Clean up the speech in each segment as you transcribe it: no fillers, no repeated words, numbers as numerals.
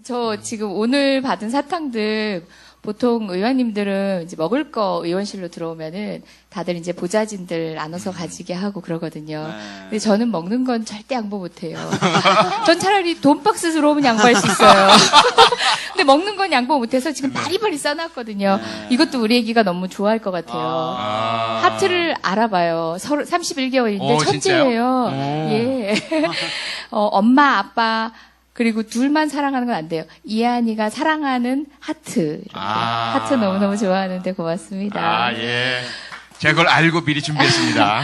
저 지금 오늘 받은 사탕들 보통 의원님들은 이제 먹을 거 의원실로 들어오면은 다들 이제 보좌진들 나눠서 가지게 하고 그러거든요. 근데 저는 먹는 건 절대 양보 못해요. 전 차라리 돈박스 들어오면 양보할 수 있어요. 근데 먹는 건 양보 못해서 지금 바리바리 싸놨거든요. 이것도 우리 애기가 너무 좋아할 것 같아요. 하트를 알아봐요. 31개월인데 첫째예요. 예. 엄마, 아빠, 그리고 둘만 사랑하는 건 안 돼요. 이한이가 사랑하는 하트. 하트 너무너무 좋아하는데 고맙습니다. 예. 제가 그걸 알고 미리 준비했습니다.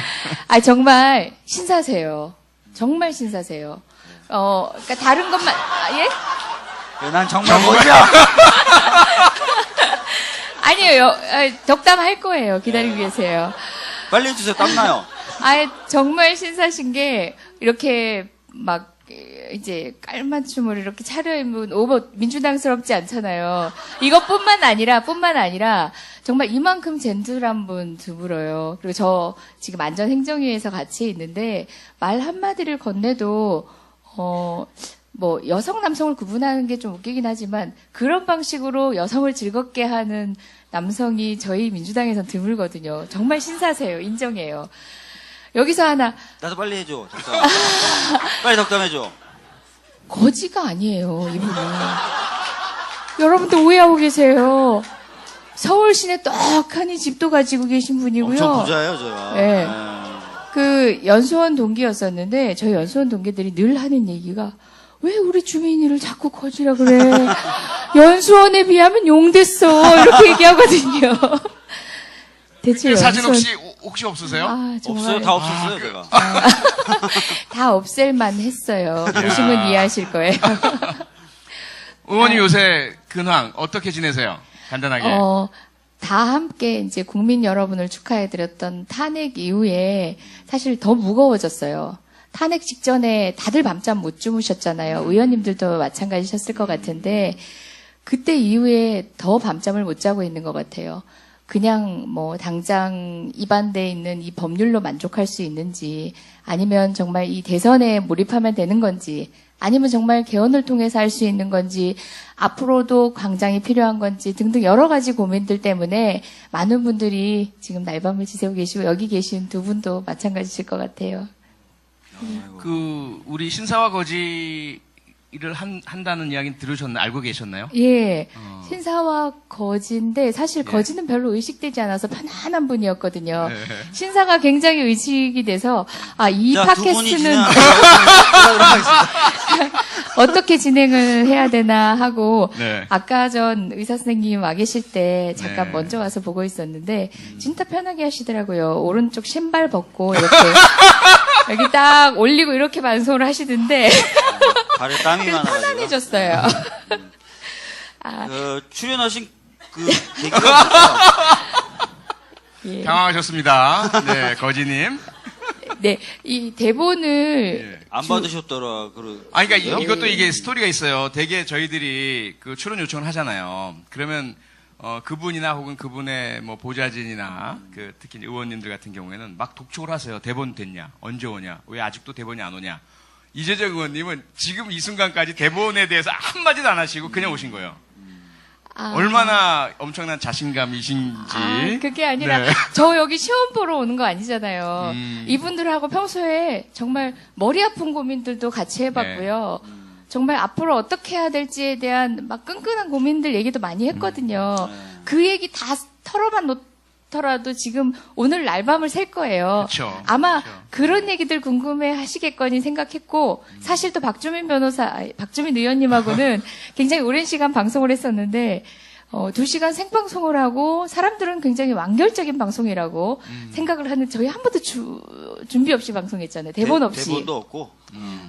정말 신사세요. 정말 신사세요. 그러니까 다른 것만, 예? 난 정말 뭐냐? 아니에요. 덕담할 거예요. 기다리고 계세요. 빨리 해주세요. 땀나요. 정말 신사신 게, 이렇게 막, 이제 깔맞춤을 이렇게 차려입은 오버 민주당스럽지 않잖아요. 이것뿐만 아니라 정말 이만큼 젠틀한 분 드물어요. 그리고 저 지금 안전행정위에서 같이 있는데 말 한마디를 건네도 뭐 여성 남성을 구분하는 게 좀 웃기긴 하지만 그런 방식으로 여성을 즐겁게 하는 남성이 저희 민주당에선 드물거든요. 정말 신사세요. 인정해요. 여기서 하나. 나도 빨리 해줘. 덕담. 빨리 덕담해줘. 거지가 아니에요, 이분은. 여러분들 오해하고 계세요. 서울 시내 떡하니 집도 가지고 계신 분이고요. 엄청 부자예요, 제가. 네. 그 연수원 동기였었는데 저희 연수원 동기들이 늘 하는 얘기가 왜 우리 주민이를 자꾸 거지라 그래. 연수원에 비하면 용됐어. 이렇게 얘기하거든요. 대체 사진 혹시 없으세요? 정말. 없어요? 다 없었어요, 제가. 다 없앨만 했어요. 보시면 이해하실 거예요. 의원님 요새 근황 어떻게 지내세요? 간단하게. 다 함께 이제 국민 여러분을 축하해드렸던 탄핵 이후에 사실 더 무거워졌어요. 탄핵 직전에 다들 밤잠 못 주무셨잖아요. 의원님들도 마찬가지셨을 것 같은데 그때 이후에 더 밤잠을 못 자고 있는 것 같아요. 그냥 뭐 당장 입안돼 있는 이 법률로 만족할 수 있는지 아니면 정말 이 대선에 몰입하면 되는 건지 아니면 정말 개헌을 통해서 할 수 있는 건지 앞으로도 광장이 필요한 건지 등등 여러 가지 고민들 때문에 많은 분들이 지금 날밤을 지새고 계시고 여기 계신 두 분도 마찬가지실 것 같아요. 우리 신사와 거지를 한다는 이야기는 알고 계셨나요? 예. 신사와 거지인데 사실 거지는 별로 의식되지 않아서 편안한 분이었거든요. 신사가 굉장히 의식이 돼서 이 팟캐스트는 어떻게 진행을 해야 되나 하고 아까 전 의사 선생님 와 계실 때 잠깐 먼저 와서 보고 있었는데 진짜 편하게 하시더라고요. 오른쪽 신발 벗고 이렇게 여기 딱 올리고 이렇게 반송을 하시던데 발에 땀이 많아가지고 편안해졌어요. 출연하신 그 계기가 예. 당황하셨습니다. 네, 거지님. 네, 이 대본을 안 받으셨더라. 그러니까 이것도 이게 스토리가 있어요. 되게 저희들이 그 출연 요청을 하잖아요. 그러면 그분이나 혹은 그분의 뭐 보좌진이나 특히 의원님들 같은 경우에는 막 독촉을 하세요. 대본 됐냐? 언제 오냐? 왜 아직도 대본이 안 오냐? 이재정 의원님은 지금 이 순간까지 대본에 대해서 한마디도 안 하시고 그냥 오신 거예요. 얼마나 엄청난 자신감이신지. 그게 아니라 저 여기 시험 보러 오는 거 아니잖아요. 이분들하고 평소에 정말 머리 아픈 고민들도 같이 해봤고요. 정말 앞으로 어떻게 해야 될지에 대한 막 끈끈한 고민들 얘기도 많이 했거든요. 그 얘기 다 털어만 놓더라도 지금 오늘 날밤을 샐 거예요. 그쵸, 아마 그런 얘기들 궁금해 하시겠거니 생각했고 사실 또 박주민 의원님하고는 굉장히 오랜 시간 방송을 했었는데 2시간 생방송을 하고 사람들은 굉장히 완결적인 방송이라고 생각을 하는 저희 한 번도 준비 없이 방송했잖아요. 대본 없이. 대본도 없고.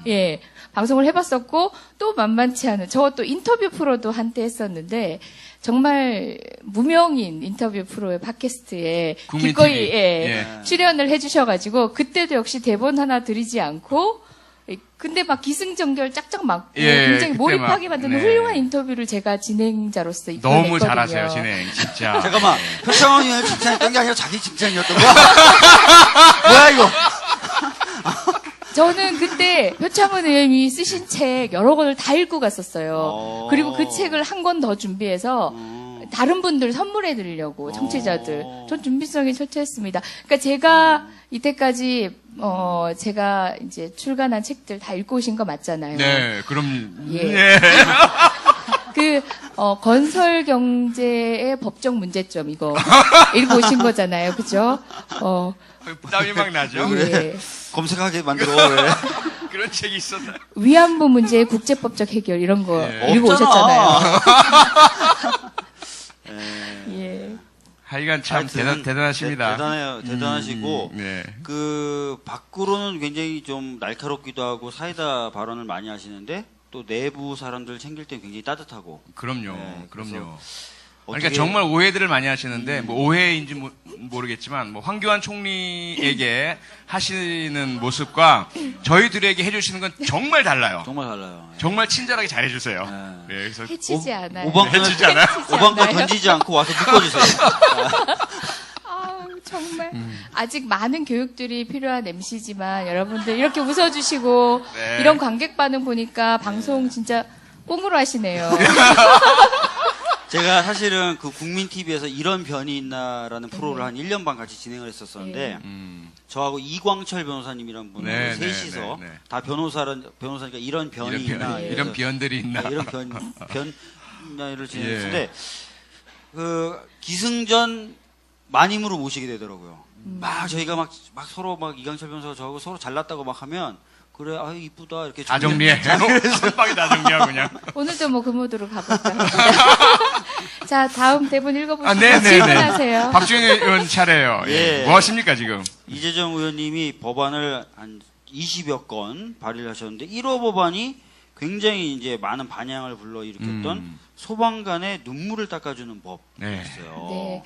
예. 방송을 해봤었고 또 만만치 않은 저도 인터뷰 프로도 한때 했었는데 정말 무명인 인터뷰 프로의 팟캐스트에 기꺼이 출연을 해주셔가지고 그때도 역시 대본 하나 드리지 않고 근데 막 기승전결 짝짝 맞고 굉장히 몰입하게 만드는 훌륭한 인터뷰를 제가 진행자로서 너무 잘하세요, 진행 진짜. 잠깐만, 표창원 의원을 칭찬했던 게 아니라 자기 칭찬이었던 거야? 뭐야 이거? 저는 그때 표창원 의원이 쓰신 책 여러 권을 다 읽고 갔었어요. 그리고 그 책을 한 권 더 준비해서 다른 분들 선물해 드리려고, 청취자들. 전 준비성이 철저했습니다. 그러니까 제가 이때까지, 제가 이제 출간한 책들 다 읽고 오신 거 맞잖아요. 네, 그럼, 예. 네. 건설 경제의 법적 문제점, 이거. 읽고 오신 거잖아요. 그죠? 땀이 막 나죠? 예. 검색하게 만들어. 왜? 그런 책이 있었나요? 위안부 문제의 국제법적 해결, 이런 거 예. 읽고 없잖아. 오셨잖아요. 예. 하여간 참 하여튼 대단하십니다. 대단해요. 대단하시고 네. 그 밖으로는 굉장히 좀 날카롭기도 하고 사이다 발언을 많이 하시는데 또 내부 사람들 챙길 때 굉장히 따뜻하고. 그럼요. 네, 그럼요. 어떻게- 그러니까 정말 오해들을 많이 하시는데 뭐 오해인지 모르겠지만 뭐 황교안 총리에게 하시는 모습과 저희들에게 해주시는 건 정말 달라요. 정말 달라요. 예. 정말 친절하게 잘해주세요. 네. 네, 그래서 해치지 않아요. 해치지 않아요? 오방권 않아요? 던지지 않고 와서 묶어주세요. 아우, 정말. 아직 많은 교육들이 필요한 MC지만 여러분들 이렇게 웃어주시고 네. 이런 관객 반응 보니까 방송 진짜 꽁으로 하시네요. 제가 사실은 그 국민 TV에서 이런 변이 있나라는 프로를 한 1년 반 같이 진행을 했었었는데 저하고 이광철 변호사님이란 분을 네, 셋이서 네, 네, 네. 다 변호사니까 이런 변이 있나 이런 변들이 있나? 네, 이런 변을 진행했는데 그 기승전 마님으로 모시게 되더라고요. 막 저희가 막 서로 막 이광철 변호사가 저하고 서로 잘났다고 막 하면 그래 아유 이쁘다 이렇게 다 정리해. 한 방에 다 정리하고 그냥. 오늘도 뭐 그 모드로 가볼까 합니다. 자, 다음 대본 읽어보시고 아, 네네네. 질문하세요. 박주현 의원 차례예요. 예. 뭐 하십니까 지금? 이재정 의원님이 법안을 한 20여 건 발의를 하셨는데 1호 법안이 굉장히 이제 많은 반향을 불러일으켰던 소방관의 눈물을 닦아주는 법이었어요. 네.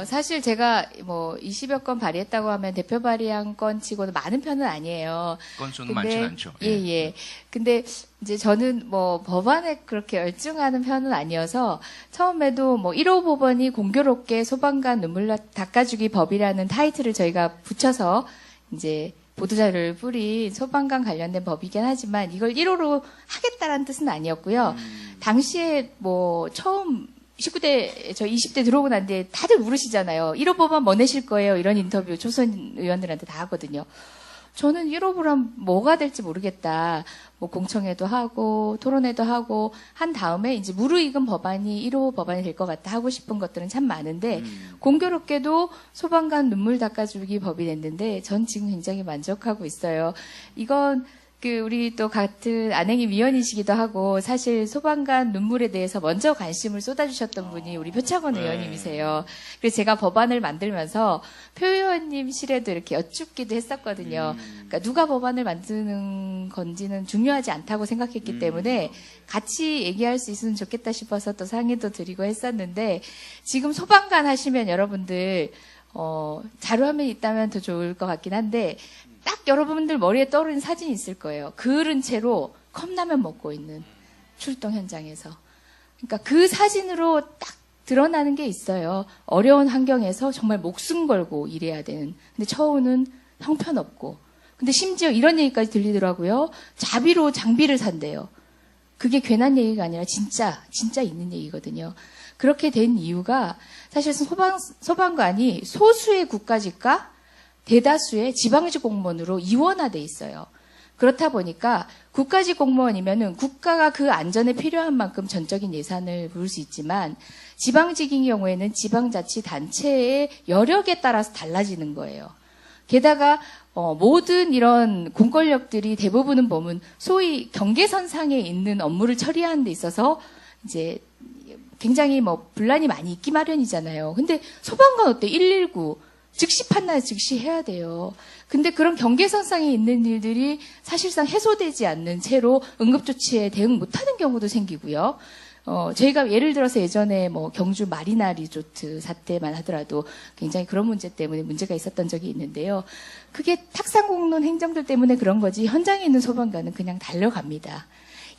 사실 제가 뭐 20여 건 발의했다고 하면 대표 발의한 건 치고는 많은 편은 아니에요. 건수는 많지는 않죠. 예. 근데 이제 저는 뭐 법안에 그렇게 열중하는 편은 아니어서 처음에도 뭐 1호 법원이 공교롭게 소방관 눈물 닦아주기 법이라는 타이틀을 저희가 붙여서 이제 보도자료를 뿌린 소방관 관련된 법이긴 하지만 이걸 1호로 하겠다라는 뜻은 아니었고요. 당시에 뭐 처음 19대, 저 20대 들어오고 난 뒤에 다들 물으시잖아요. 1호 법안 뭐 내실 거예요? 이런 인터뷰 초선 의원들한테 다 하거든요. 저는 1호 법안 뭐가 될지 모르겠다. 뭐 공청회도 하고 토론회도 하고 한 다음에 이제 무르익은 법안이 1호 법안이 될 것 같다 하고 싶은 것들은 참 많은데 공교롭게도 소방관 눈물 닦아주기 법이 됐는데 전 지금 굉장히 만족하고 있어요. 이건 우리 또 같은 안행위 위원이시기도 하고 사실 소방관 눈물에 대해서 먼저 관심을 쏟아주셨던 분이 우리 표창원 의원님이세요. 그래서 제가 법안을 만들면서 표 의원님실에도 이렇게 여쭙기도 했었거든요. 그러니까 누가 법안을 만드는 건지는 중요하지 않다고 생각했기 때문에 같이 얘기할 수 있으면 좋겠다 싶어서 또 상의도 드리고 했었는데 지금 소방관 하시면 여러분들 자료화면이 있다면 더 좋을 것 같긴 한데 딱 여러분들 머리에 떠오르는 사진이 있을 거예요. 그을은 채로 컵라면 먹고 있는 출동 현장에서. 그러니까 그 사진으로 딱 드러나는 게 있어요. 어려운 환경에서 정말 목숨 걸고 일해야 되는. 근데 처우는 형편없고. 근데 심지어 이런 얘기까지 들리더라고요. 자비로 장비를 산대요. 그게 괜한 얘기가 아니라 진짜 있는 얘기거든요. 그렇게 된 이유가 사실 소방관이 소수의 국가직과 대다수의 지방직 공무원으로 이원화돼 있어요. 그렇다 보니까 국가직 공무원이면은 국가가 그 안전에 필요한 만큼 전적인 예산을 부을 수 있지만 지방직인 경우에는 지방자치단체의 여력에 따라서 달라지는 거예요. 게다가 모든 이런 공권력들이 대부분은 보면 소위 경계선상에 있는 업무를 처리하는 데 있어서 이제 굉장히 뭐 분란이 많이 있기 마련이잖아요. 근데 소방관 어때? 119 즉시 판단 즉시 해야 돼요. 근데 그런 경계선상에 있는 일들이 사실상 해소되지 않는 채로 응급조치에 대응 못하는 경우도 생기고요. 저희가 예를 들어서 예전에 뭐 경주 마리나 리조트 사태만 하더라도 굉장히 그런 문제 때문에 문제가 있었던 적이 있는데요. 그게 탁상공론 행정들 때문에 그런 거지 현장에 있는 소방관은 그냥 달려갑니다.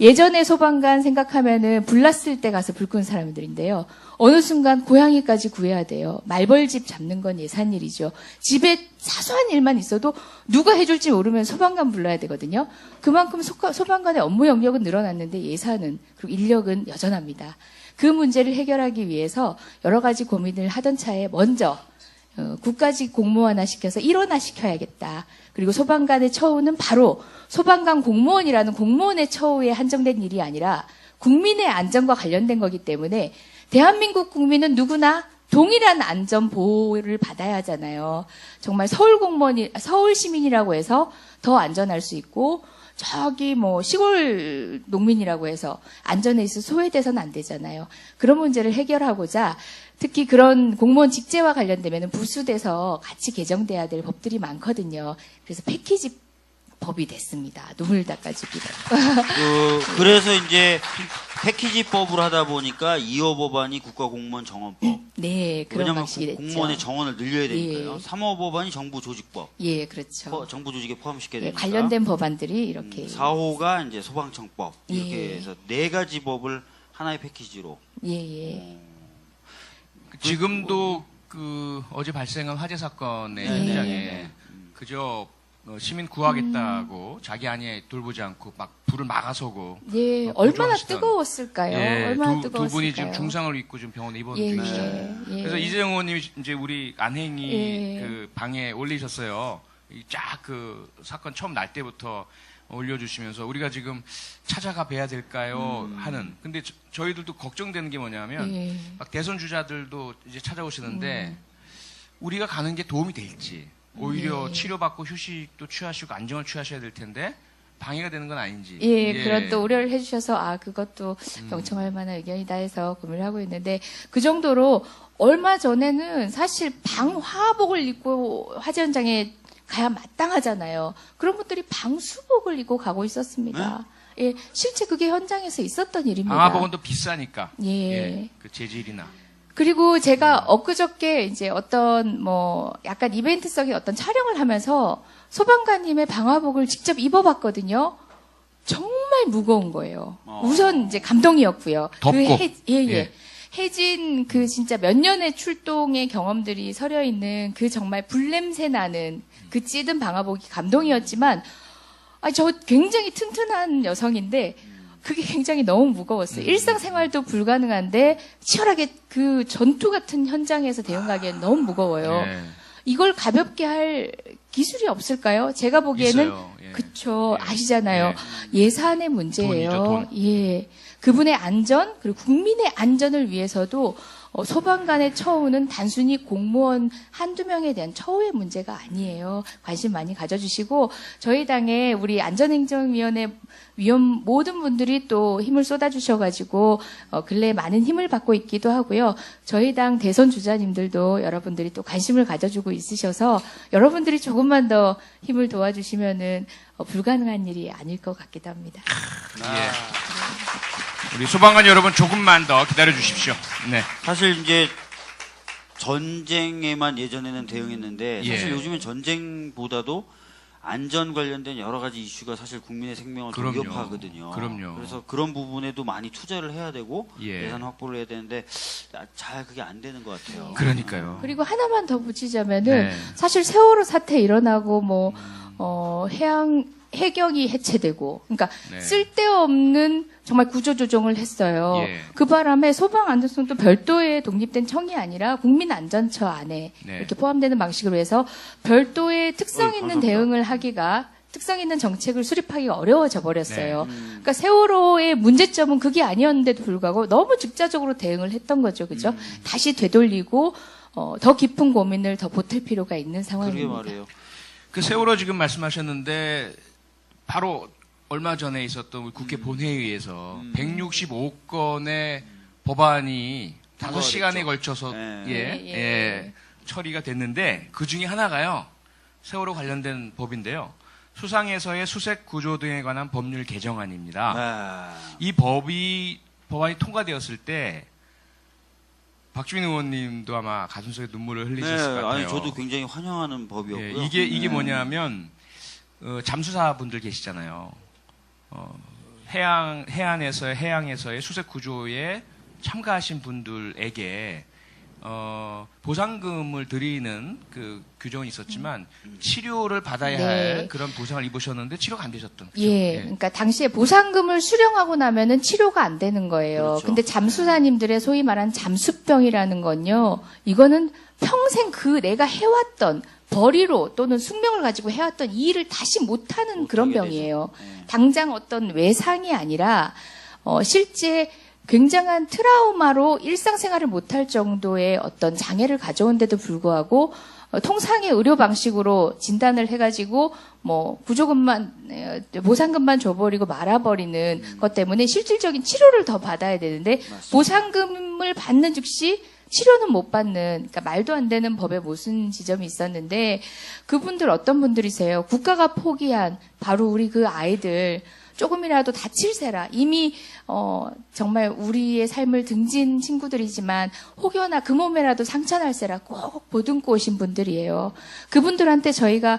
예전에 소방관 생각하면은 불났을 때 가서 불 끄는 사람들인데요. 어느 순간 고양이까지 구해야 돼요. 말벌집 잡는 건 예산 일이죠. 집에 사소한 일만 있어도 누가 해줄지 모르면 소방관 불러야 되거든요. 그만큼 소방관의 업무 영역은 늘어났는데 예산은 그리고 인력은 여전합니다. 그 문제를 해결하기 위해서 여러 가지 고민을 하던 차에 먼저 국가직 공무원화 시켜서 일원화 시켜야겠다. 그리고 소방관의 처우는 바로 소방관 공무원이라는 공무원의 처우에 한정된 일이 아니라 국민의 안전과 관련된 거기 때문에 대한민국 국민은 누구나 동일한 안전 보호를 받아야 하잖아요. 정말 서울 시민이라고 해서 더 안전할 수 있고 저기 뭐 시골 농민이라고 해서 안전에 있어 소외돼서는 안 되잖아요. 그런 문제를 해결하고자 특히 그런 공무원 직제와 관련되면 부수돼서 같이 개정돼야 될 법들이 많거든요. 그래서 패키지 법이 됐습니다. 눈물 닦아주기로. 그래서 이제 패키지법을 하다 보니까 2호 법안이 국가공무원 정원법. 네, 그런 왜냐하면 방식이 됐죠. 공무원의 정원을 늘려야 되니까요. 예. 3호 법안이 정부조직법. 예, 그렇죠. 정부 조직에 포함시켜야 예, 되니까. 관련된 법안들이 이렇게 4호가 이제 소방청법. 이렇게 예. 해서 4가지 법을 하나의 패키지로. 예. 지금도 그 어제 발생한 화재 사건의 네. 현장에 그저 시민 구하겠다고 자기 아내 돌보지 않고 막 불을 막아서고 예, 막 얼마나 구조하시던, 뜨거웠을까요? 예, 얼마나 두 뜨거웠을까요? 분이 지금 중상을 입고 지금 병원에 입원 예, 중이시잖아요. 예. 그래서 이재영 의원님이 이제 우리 안행이 예. 그 방에 올리셨어요. 쫙 그 사건 처음 날 때부터 올려주시면서 우리가 지금 찾아가 뵈야 될까요? 하는. 근데 저희들도 걱정되는 게 뭐냐면 예. 막 대선 주자들도 이제 찾아오시는데 우리가 가는 게 도움이 될지 오히려 예. 치료받고 휴식도 취하시고 안정을 취하셔야 될 텐데 방해가 되는 건 아닌지. 예, 그런 또 우려를 해주셔서 그것도 경청할 만한 의견이다 해서 고민을 하고 있는데 그 정도로 얼마 전에는 사실 방화복을 입고 화재 현장에 가야 마땅하잖아요. 그런 분들이 방수복을 입고 가고 있었습니다. 예, 실제 그게 현장에서 있었던 일입니다. 방화복은 또 비싸니까. 예. 그 재질이나. 그리고 제가 엊그저께 이제 어떤 뭐 약간 이벤트성의 어떤 촬영을 하면서 소방관님의 방화복을 직접 입어봤거든요. 정말 무거운 거예요. 우선 이제 감동이었고요. 덥고. 예. 해진 그 진짜 몇 년의 출동의 경험들이 서려 있는 그 정말 불냄새 나는 그 찌든 방화복이 감동이었지만 저 굉장히 튼튼한 여성인데 그게 굉장히 너무 무거웠어요. 일상생활도 불가능한데 치열하게 그 전투 같은 현장에서 대응하기엔 너무 무거워요. 예. 이걸 가볍게 할 기술이 없을까요? 제가 보기에는 있어요. 예. 그쵸 예. 아시잖아요. 예산의 문제예요. 돈이죠, 돈. 예, 그분의 안전 그리고 국민의 안전을 위해서도 소방관의 처우는 단순히 공무원 한두 명에 대한 처우의 문제가 아니에요. 관심 많이 가져주시고 저희 당의 우리 안전행정위원회 위원 모든 분들이 또 힘을 쏟아주셔가지고 근래에 많은 힘을 받고 있기도 하고요. 저희 당 대선 주자님들도 여러분들이 또 관심을 가져주고 있으셔서 여러분들이 조금만 더 힘을 도와주시면은 불가능한 일이 아닐 것 같기도 합니다. 예. 우리 소방관 여러분 조금만 더 기다려 주십시오. 네. 사실 이제 전쟁에만 예전에는 대응했는데 사실 예. 요즘엔 전쟁보다도 안전 관련된 여러 가지 이슈가 사실 국민의 생명을 더 그럼요. 위협하거든요. 그럼요. 그래서 그런 부분에도 많이 투자를 해야 되고 예. 예산 확보를 해야 되는데 잘 그게 안 되는 것 같아요. 그러니까요. 그리고 하나만 더 붙이자면은 네. 사실 세월호 사태 일어나고 뭐 해경이 해체되고 그러니까 네. 쓸데없는 정말 구조조정을 했어요. 예. 그 바람에 소방안전성도 별도의 독립된 청이 아니라 국민안전처 안에 네. 이렇게 포함되는 방식으로 해서 별도의 특성 있는 감사합니다. 대응을 하기가 특성 있는 정책을 수립하기가 어려워져 버렸어요. 네. 그러니까 세월호의 문제점은 그게 아니었는데도 불구하고 너무 즉자적으로 대응을 했던 거죠. 그죠? 다시 되돌리고 더 깊은 고민을 더 보탤 필요가 있는 그러게 상황입니다. 말이에요. 그 세월호 지금 말씀하셨는데 바로 얼마 전에 있었던 우리 국회 본회의에서 165건의 법안이 5시간에 걸쳐서 네. 처리가 됐는데 그 중에 하나가요. 세월호 관련된 법인데요. 수상에서의 수색 구조 등에 관한 법률 개정안입니다. 이 법안이 통과되었을 때 박주민 의원님도 아마 가슴속에 눈물을 흘리셨을 것 같아요. 아니 저도 굉장히 환영하는 법이었고요. 이게 뭐냐면 잠수사 분들 계시잖아요. 해안에서의 해양에서의 수색 구조에 참가하신 분들에게 보상금을 드리는 그 규정이 있었지만 치료를 받아야 네. 할 그런 보상을 입으셨는데 치료가 안 되셨던. 그죠? 예, 그러니까 당시에 보상금을 수령하고 나면은 치료가 안 되는 거예요. 그렇죠. 근데 잠수사님들의 소위 말하는 잠수병이라는 건요, 이거는 평생 그 내가 해왔던 벌이로 또는 숙명을 가지고 해왔던 이 일을 다시 못하는 그런 못하게 병이에요. 되죠. 네. 당장 어떤 외상이 아니라 실제 굉장한 트라우마로 일상생활을 못할 정도의 어떤 장애를 가져온데도 불구하고 통상의 의료 방식으로 진단을 해가지고 뭐 구조금만 보상금만 줘버리고 말아버리는 것 때문에 실질적인 치료를 더 받아야 되는데 맞습니다. 보상금을 받는 즉시 치료는 못 받는, 그러니까 말도 안 되는 법에 모순 지점이 있었는데 그분들 어떤 분들이세요? 국가가 포기한 바로 우리 그 아이들 조금이라도 다칠세라. 이미 정말 우리의 삶을 등진 친구들이지만 혹여나 그 몸에라도 상처날세라 꼭 보듬고 오신 분들이에요. 그분들한테 저희가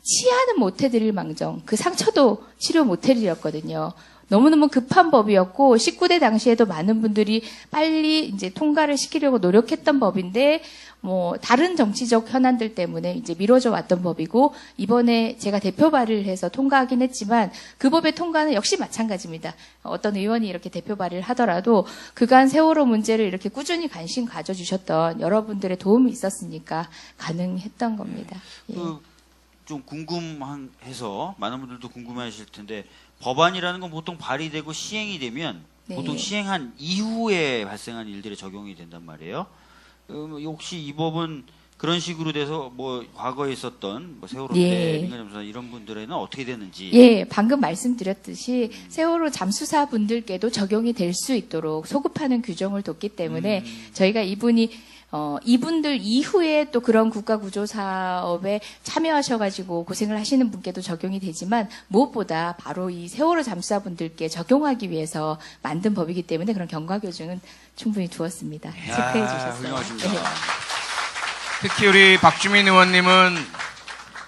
치아는 못 해드릴 망정 그 상처도 치료 못 해드렸거든요. 너무너무 급한 법이었고 19대 당시에도 많은 분들이 빨리 이제 통과를 시키려고 노력했던 법인데 뭐 다른 정치적 현안들 때문에 이제 미뤄져 왔던 법이고 이번에 제가 대표 발의를 해서 통과하긴 했지만 그 법의 통과는 역시 마찬가지입니다. 어떤 의원이 이렇게 대표 발의를 하더라도 그간 세월호 문제를 이렇게 꾸준히 관심 가져주셨던 여러분들의 도움이 있었으니까 가능했던 겁니다. 예. 좀 궁금해서 많은 분들도 궁금해하실 텐데 법안이라는 건 보통 발의되고 시행이 되면 네. 보통 시행한 이후에 발생한 일들에 적용이 된단 말이에요. 혹시 이 법은 그런 식으로 돼서 뭐 과거에 있었던 뭐 세월호 예. 때 민간잠수사 이런 분들에는 어떻게 됐는지. 예, 방금 말씀드렸듯이 세월호 잠수사 분들께도 적용이 될 수 있도록 소급하는 규정을 뒀기 때문에 저희가 이분들 이후에 또 그런 국가구조사업에 참여하셔가지고 고생을 하시는 분께도 적용이 되지만 무엇보다 바로 이 세월호 잠수사분들께 적용하기 위해서 만든 법이기 때문에 그런 경과교정은 충분히 두었습니다. 체크해 주셨어요. 훌륭하십니다. 네. 특히 우리 박주민 의원님은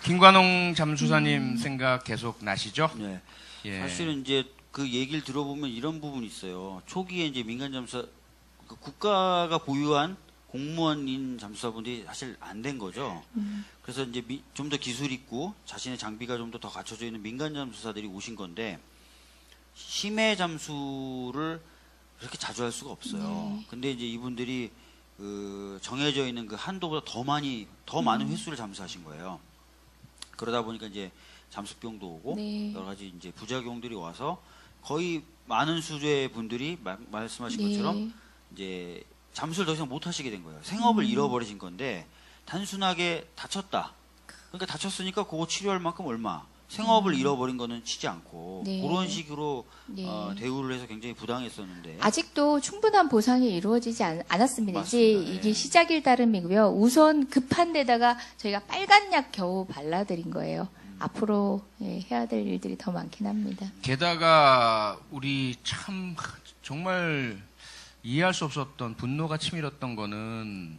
김관홍 잠수사님 생각 계속 나시죠? 네. 예. 사실은 이제 그 얘기를 들어보면 이런 부분이 있어요. 초기에 이제 민간잠수사 국가가 보유한 공무원인 잠수사분들이 사실 안 된 거죠. 그래서 이제 좀 더 기술 있고 자신의 장비가 좀 더 갖춰져 있는 민간 잠수사들이 오신 건데 심해 잠수를 그렇게 자주 할 수가 없어요. 근데 이제 이분들이 그 정해져 있는 그 한도보다 더 많은 횟수를 잠수하신 거예요. 그러다 보니까 이제 잠수병도 오고 네. 여러 가지 이제 부작용들이 와서 거의 많은 수의 분들이 말씀하신 네. 것처럼 이제 잠수를 더 이상 못 하시게 된 거예요. 생업을 잃어버리신 건데 단순하게 다쳤다. 그러니까 다쳤으니까 그거 치료할 만큼 얼마. 생업을 잃어버린 거는 치지 않고 네. 그런 식으로 네. 대우를 해서 굉장히 부당했었는데 아직도 충분한 보상이 이루어지지 않았습니다. 맞습니다. 이제 이게 예. 시작일 따름이고요. 우선 급한 데다가 저희가 빨간 약 겨우 발라드린 거예요. 앞으로 해야 될 일들이 더 많긴 합니다. 게다가 우리 참 정말 이해할 수 없었던 분노가 치밀었던 거는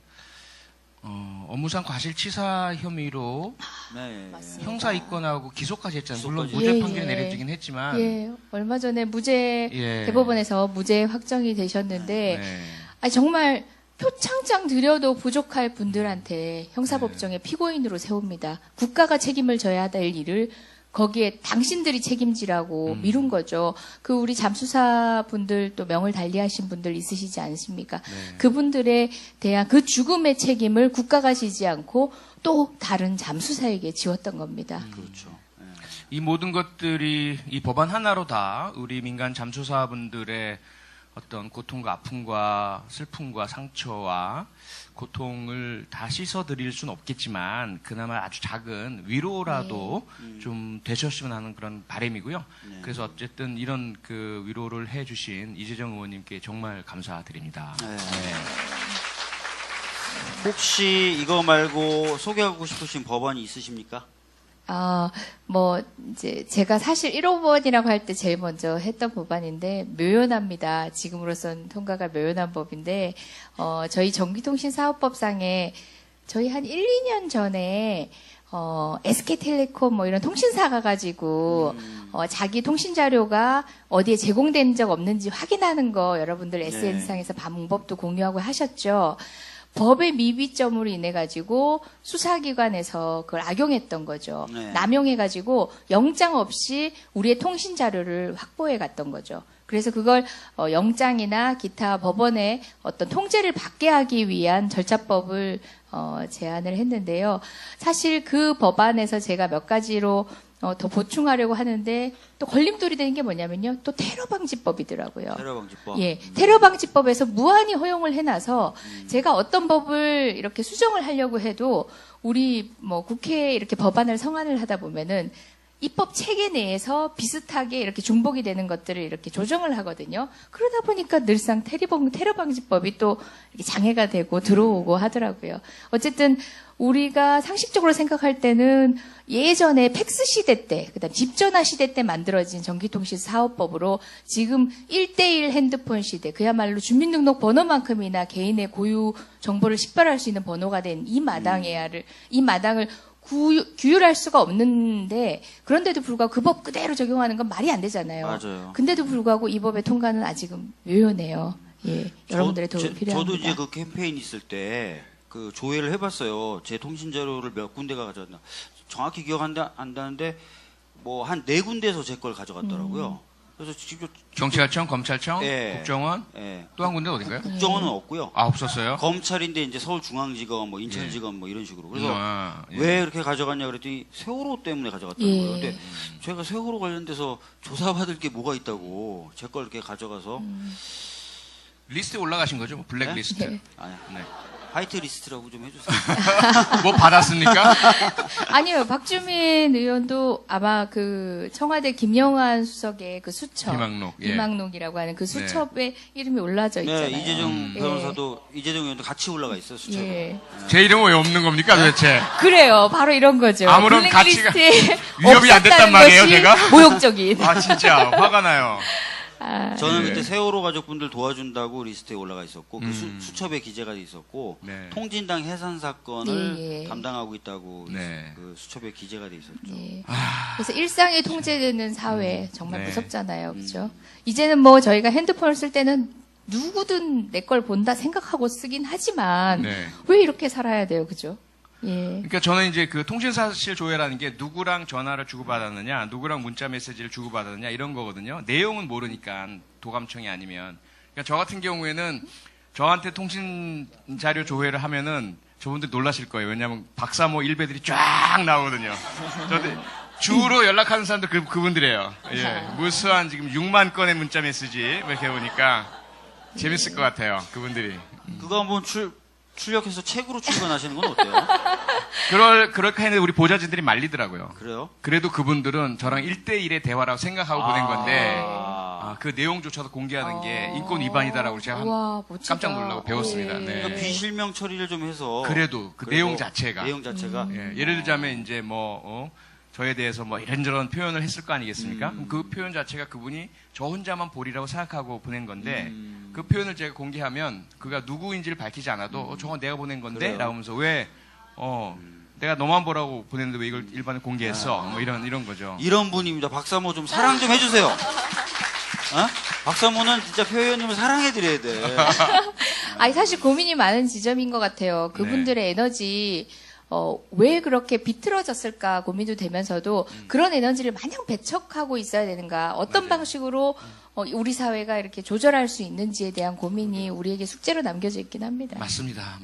업무상 과실치사 혐의로 네. 맞습니다. 형사 입건하고 기소까지 했잖아요. 물론 기소까지. 무죄 예, 판결이 예. 내려지긴 했지만 예, 얼마 전에 무죄 예. 대법원에서 무죄 확정이 되셨는데 네. 아니, 정말 표창장 드려도 부족할 분들한테 형사법정에 피고인으로 세웁니다. 국가가 책임을 져야 될 일을 거기에 당신들이 책임지라고 미룬 거죠. 그 우리 잠수사 분들 또 명을 달리하신 분들 있으시지 않습니까? 네. 그분들에 대한 그 죽음의 책임을 국가가 지지 않고 또 다른 잠수사에게 지웠던 겁니다. 그렇죠. 네. 이 모든 것들이 이 법안 하나로 다 우리 민간 잠수사분들의 어떤 고통과 아픔과 슬픔과 상처와 고통을 다 씻어드릴 수는 없겠지만 그나마 아주 작은 위로라도 좀 되셨으면 하는 그런 바람이고요. 네. 그래서 어쨌든 이런 그 위로를 해주신 이재정 의원님께 정말 감사드립니다. 네. 네. 혹시 이거 말고 소개하고 싶으신 법안이 있으십니까? 이제 제가 사실 1호법이라고 할 때 제일 먼저 했던 법안인데 묘연합니다. 지금으로선 통과가 묘연한 법인데 저희 전기통신사업법상에 저희 한 1, 2년 전에 SK텔레콤 뭐 이런 통신사가 가지고 자기 통신 자료가 어디에 제공된 적 없는지 확인하는 거 여러분들 SNS상에서 방법도 공유하고 하셨죠. 법의 미비점으로 인해 가지고 수사기관에서 그걸 악용했던 거죠. 네. 남용해 가지고 영장 없이 우리의 통신 자료를 확보해 갔던 거죠. 그래서 그걸 영장이나 기타 법원의 어떤 통제를 받게 하기 위한 절차법을 제안을 했는데요. 사실 그 법안에서 제가 몇 가지로 더 보충하려고 하는데 또 걸림돌이 되는 게 뭐냐면요. 또 테러방지법이더라고요. 테러방지법. 예, 테러방지법에서 무한히 허용을 해놔서 제가 어떤 법을 이렇게 수정을 하려고 해도 우리 뭐 국회에 이렇게 법안을 성안을 하다 보면은 입법 체계 내에서 비슷하게 이렇게 중복이 되는 것들을 이렇게 조정을 하거든요. 그러다 보니까 늘상 테러방지법이 또 이렇게 장애가 되고 들어오고 하더라고요. 어쨌든 우리가 상식적으로 생각할 때는 예전에 팩스 시대 때, 그다음 집전화 시대 때 만들어진 전기통신 사업법으로 지금 1대1 핸드폰 시대, 그야말로 주민등록 번호만큼이나 개인의 고유 정보를 식별할 수 있는 번호가 된 이 마당을 규율할 수가 없는데, 그런데도 불구하고 그 법 그대로 적용하는 건 말이 안 되잖아요. 맞아요. 근데도 불구하고 이 법의 통과는 아직은 묘연해요. 예, 여러분들의 도움이 필요합니다. 저도 이제 그 캠페인 있을 때 그 조회를 해봤어요. 제 통신 자료를 몇 군데가 가져왔나. 정확히 기억 안 나는데 뭐 한 4군데에서 제 걸 가져갔더라고요. 그래서 직접 경찰청, 검찰청, 예. 국정원, 예. 또 한 군데 어딘가요? 국정원은 없고요. 아, 없었어요? 검찰인데 이제 서울중앙지검, 뭐 인천지검 뭐 이런 식으로. 그래서 예. 왜 이렇게 가져갔냐 그랬더니 세월호 때문에 가져갔다는 예. 거예요. 근데 제가 세월호 관련돼서 조사받을 게 뭐가 있다고 제 걸 이렇게 가져가서 리스트에 올라가신 거죠? 뭐 블랙 네? 리스트. 네. 아니, 네. 화이트 리스트라고 좀 해주세요. 뭐 받았습니까? 아니요, 박주민 의원도 아마 그 청와대 김영환 수석의 그 수첩, 희망록, 예. 희망록이라고 하는 그 수첩에 이름이 올라져 있잖아요. 네, 이재정 예. 변호사도 이재정 의원도 같이 올라가 있어요 수첩에. 예. 제 이름은 왜 없는 겁니까 도대체? 그래요, 바로 이런 거죠. 아무런 블랙리스트에 위협이 안 됐단 없었다는 말이에요, 것이 제가? 모욕적인. 아 진짜 화가 나요. 저는 예. 그때 세월호 가족분들 도와준다고 리스트에 올라가 있었고 그 수첩에 기재가 돼 있었고 네. 통진당 해산 사건을 예, 예. 담당하고 있다고 네. 그 수첩에 기재가 돼 있었죠. 예. 그래서 일상에 통제되는 사회 정말 네. 무섭잖아요, 그렇죠? 이제는 뭐 저희가 핸드폰을 쓸 때는 누구든 내 걸 본다 생각하고 쓰긴 하지만 네. 왜 이렇게 살아야 돼요, 그죠? 예. 그러니까 저는 이제 그 통신사실 조회라는 게 누구랑 전화를 주고받았느냐, 누구랑 문자 메시지를 주고받았느냐 이런 거거든요. 내용은 모르니까 도감청이 아니면. 그러니까 저 같은 경우에는 저한테 통신 자료 조회를 하면은 저분들 놀라실 거예요. 왜냐하면 박사모 일배들이 쫙 나오거든요. 저한테 주로 연락하는 사람들 그분들이에요. 예. 무수한 지금 6만 건의 문자 메시지 이렇게 보니까 재밌을 것 같아요. 그분들이. 그거 한번 출력해서 책으로 출간하시는 건 어때요? 그렇게 했는데 우리 보좌진들이 말리더라고요. 그래요? 그래도 그분들은 저랑 1대1의 대화라고 생각하고 보낸 건데, 아. 그 내용조차도 공개하는 게 인권 위반이다라고 제가 우와, 멋지다. 깜짝 놀라고 배웠습니다. 예. 네. 그러니까 비실명 처리를 좀 해서 그래도 그 그래도 내용 자체가. 내용 자체가 예를 들자면 이제 뭐, 저에 대해서 뭐 이런저런 표현을 했을 거 아니겠습니까? 그럼 그 표현 자체가 그분이 저 혼자만 보리라고 생각하고 보낸 건데, 그 표현을 제가 공개하면 그가 누구인지를 밝히지 않아도 저건 내가 보낸 건데? 그래요. 라고 하면서 왜, 내가 너만 보라고 보냈는데 왜 이걸 일반에 공개했어? 뭐 이런 거죠. 이런 분입니다. 박사모 좀 사랑 좀 해주세요. 어? 박사모는 진짜 표 의원님을 사랑해드려야 돼. 아니, 사실 고민이 많은 지점인 것 같아요. 그분들의 에너지, 왜 그렇게 비틀어졌을까 고민도 되면서도 그런 에너지를 마냥 배척하고 있어야 되는가, 어떤 방식으로 우리 사회가 이렇게 조절할 수 있는지에 대한 고민이 우리에게 숙제로 남겨져 있긴 합니다. 맞습니다.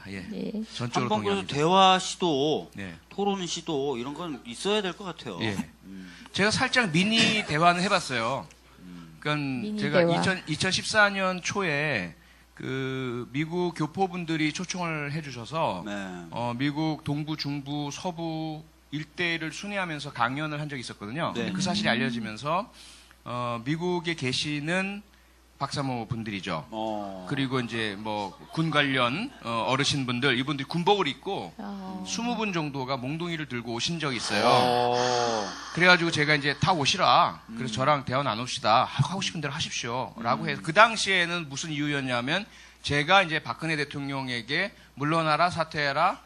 예. 예. 전적으로 한번 그래서 동의합니다. 대화 시도, 네. 토론 시도 이런 건 있어야 될 것 같아요. 예. 제가 살짝 미니 대화는 해봤어요. 그러니까 미니 제가 대화. 2014년 초에 그 미국 교포분들이 초청을 해주셔서 네. 미국 동부, 중부, 서부 일대를 순회하면서 강연을 한 적이 있었거든요. 네. 근데 그 사실이 알려지면서 미국에 계시는 박사모 분들이죠. 그리고 이제 뭐 군 관련 어르신분들, 이분들이 군복을 입고 20분 정도가 몽둥이를 들고 오신 적이 있어요. 그래가지고 제가 이제 다 오시라. 그래서 저랑 대화 나눕시다. 하고 싶은 대로 하십시오. 라고 해서 그 당시에는 무슨 이유였냐면 제가 이제 박근혜 대통령에게 물러나라, 사퇴해라,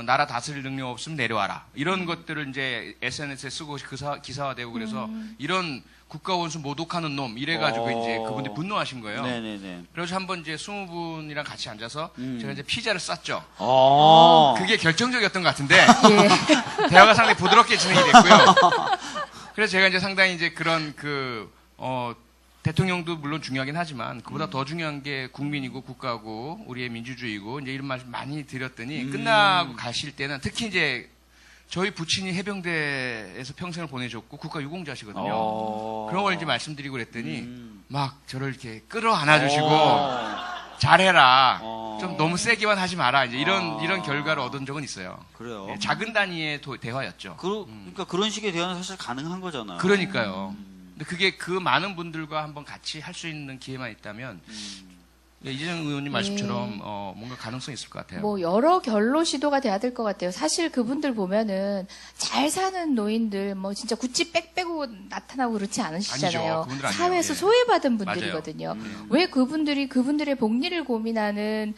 나라 다스릴 능력 없으면 내려와라. 이런 것들을 이제 SNS에 쓰고 기사화되고 그래서 이런 국가 원수 모독하는 놈 이래가지고 이제 그분들이 분노하신 거예요. 네네네. 그래서 한번 이제 20분이랑 같이 앉아서 제가 이제 피자를 쌌죠. 그게 결정적이었던 것 같은데 예. 대화가 상당히 부드럽게 진행이 됐고요. 그래서 제가 이제 상당히 이제 그런 대통령도 물론 중요하긴 하지만 그보다 더 중요한 게 국민이고 국가고 우리의 민주주의고 이제 이런 말씀 많이 드렸더니 끝나고 가실 때는 특히 이제 저희 부친이 해병대에서 평생을 보내줬고 국가 유공자시거든요. 그런 걸 이제 말씀드리고 그랬더니 막 저를 이렇게 끌어안아주시고 잘해라. 좀 너무 세게만 하지 마라. 이제 이런 결과를 얻은 적은 있어요. 그래요. 예, 작은 단위의 대화였죠. 그러니까 그런 식의 대화는 사실 가능한 거잖아요. 그러니까요. 근데 그게 그 많은 분들과 한번 같이 할 수 있는 기회만 있다면 예, 이재정 의원님 말씀처럼 뭔가 가능성이 있을 것 같아요. 뭐 여러 결로 시도가 돼야 될 것 같아요. 사실 그분들 보면은 잘 사는 노인들 뭐 진짜 구찌 빽 빼고 나타나고 그렇지 않으시잖아요. 아니죠. 그분들 아니에요. 사회에서 예. 소외받은 분들이거든요. 맞아요. 왜 그분들의 복리를 고민하는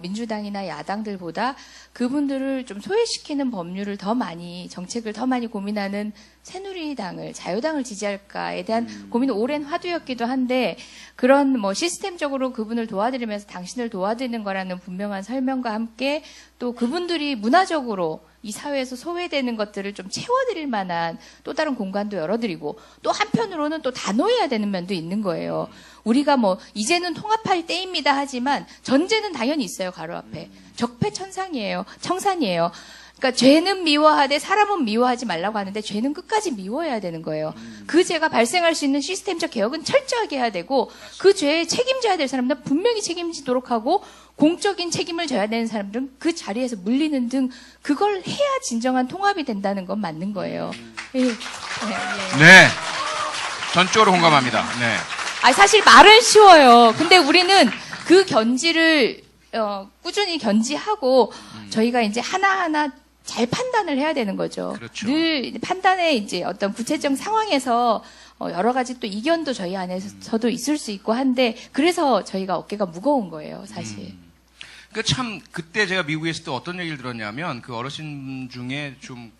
민주당이나 야당들보다 그분들을 좀 소외시키는 법률을 더 많이, 정책을 더 많이 고민하는 새누리당을, 자유당을 지지할까에 대한 고민은 오랜 화두였기도 한데, 그런 뭐 시스템적으로 그분을 도와드리면서 당신을 도와드리는 거라는 분명한 설명과 함께 또 그분들이 문화적으로 이 사회에서 소외되는 것들을 좀 채워드릴 만한 또 다른 공간도 열어드리고 또 한편으로는 또 단호해야 되는 면도 있는 거예요. 우리가 뭐 이제는 통합할 때입니다 하지만 전제는 당연히 있어요. 가로 앞에. 적폐청산이에요. 청산이에요. 그러니까 죄는 미워하되 사람은 미워하지 말라고 하는데 죄는 끝까지 미워해야 되는 거예요. 그 죄가 발생할 수 있는 시스템적 개혁은 철저하게 해야 되고 그 죄에 책임져야 될 사람들은 분명히 책임지도록 하고 공적인 책임을 져야 되는 사람들은 그 자리에서 물리는 등 그걸 해야 진정한 통합이 된다는 건 맞는 거예요. 예. 네. 네. 전적으로 공감합니다. 네. 사실 말은 쉬워요. 근데 우리는 그 견지를 꾸준히 견지하고 저희가 이제 하나하나 잘 판단을 해야 되는 거죠. 그렇죠. 늘 판단의 이제 어떤 구체적 상황에서 여러 가지 또 이견도 저희 안에서도 있을 수 있고 한데 그래서 저희가 어깨가 무거운 거예요, 사실. 그때 제가 미국에 있을 때 어떤 얘기를 들었냐면 그 어르신 중에 좀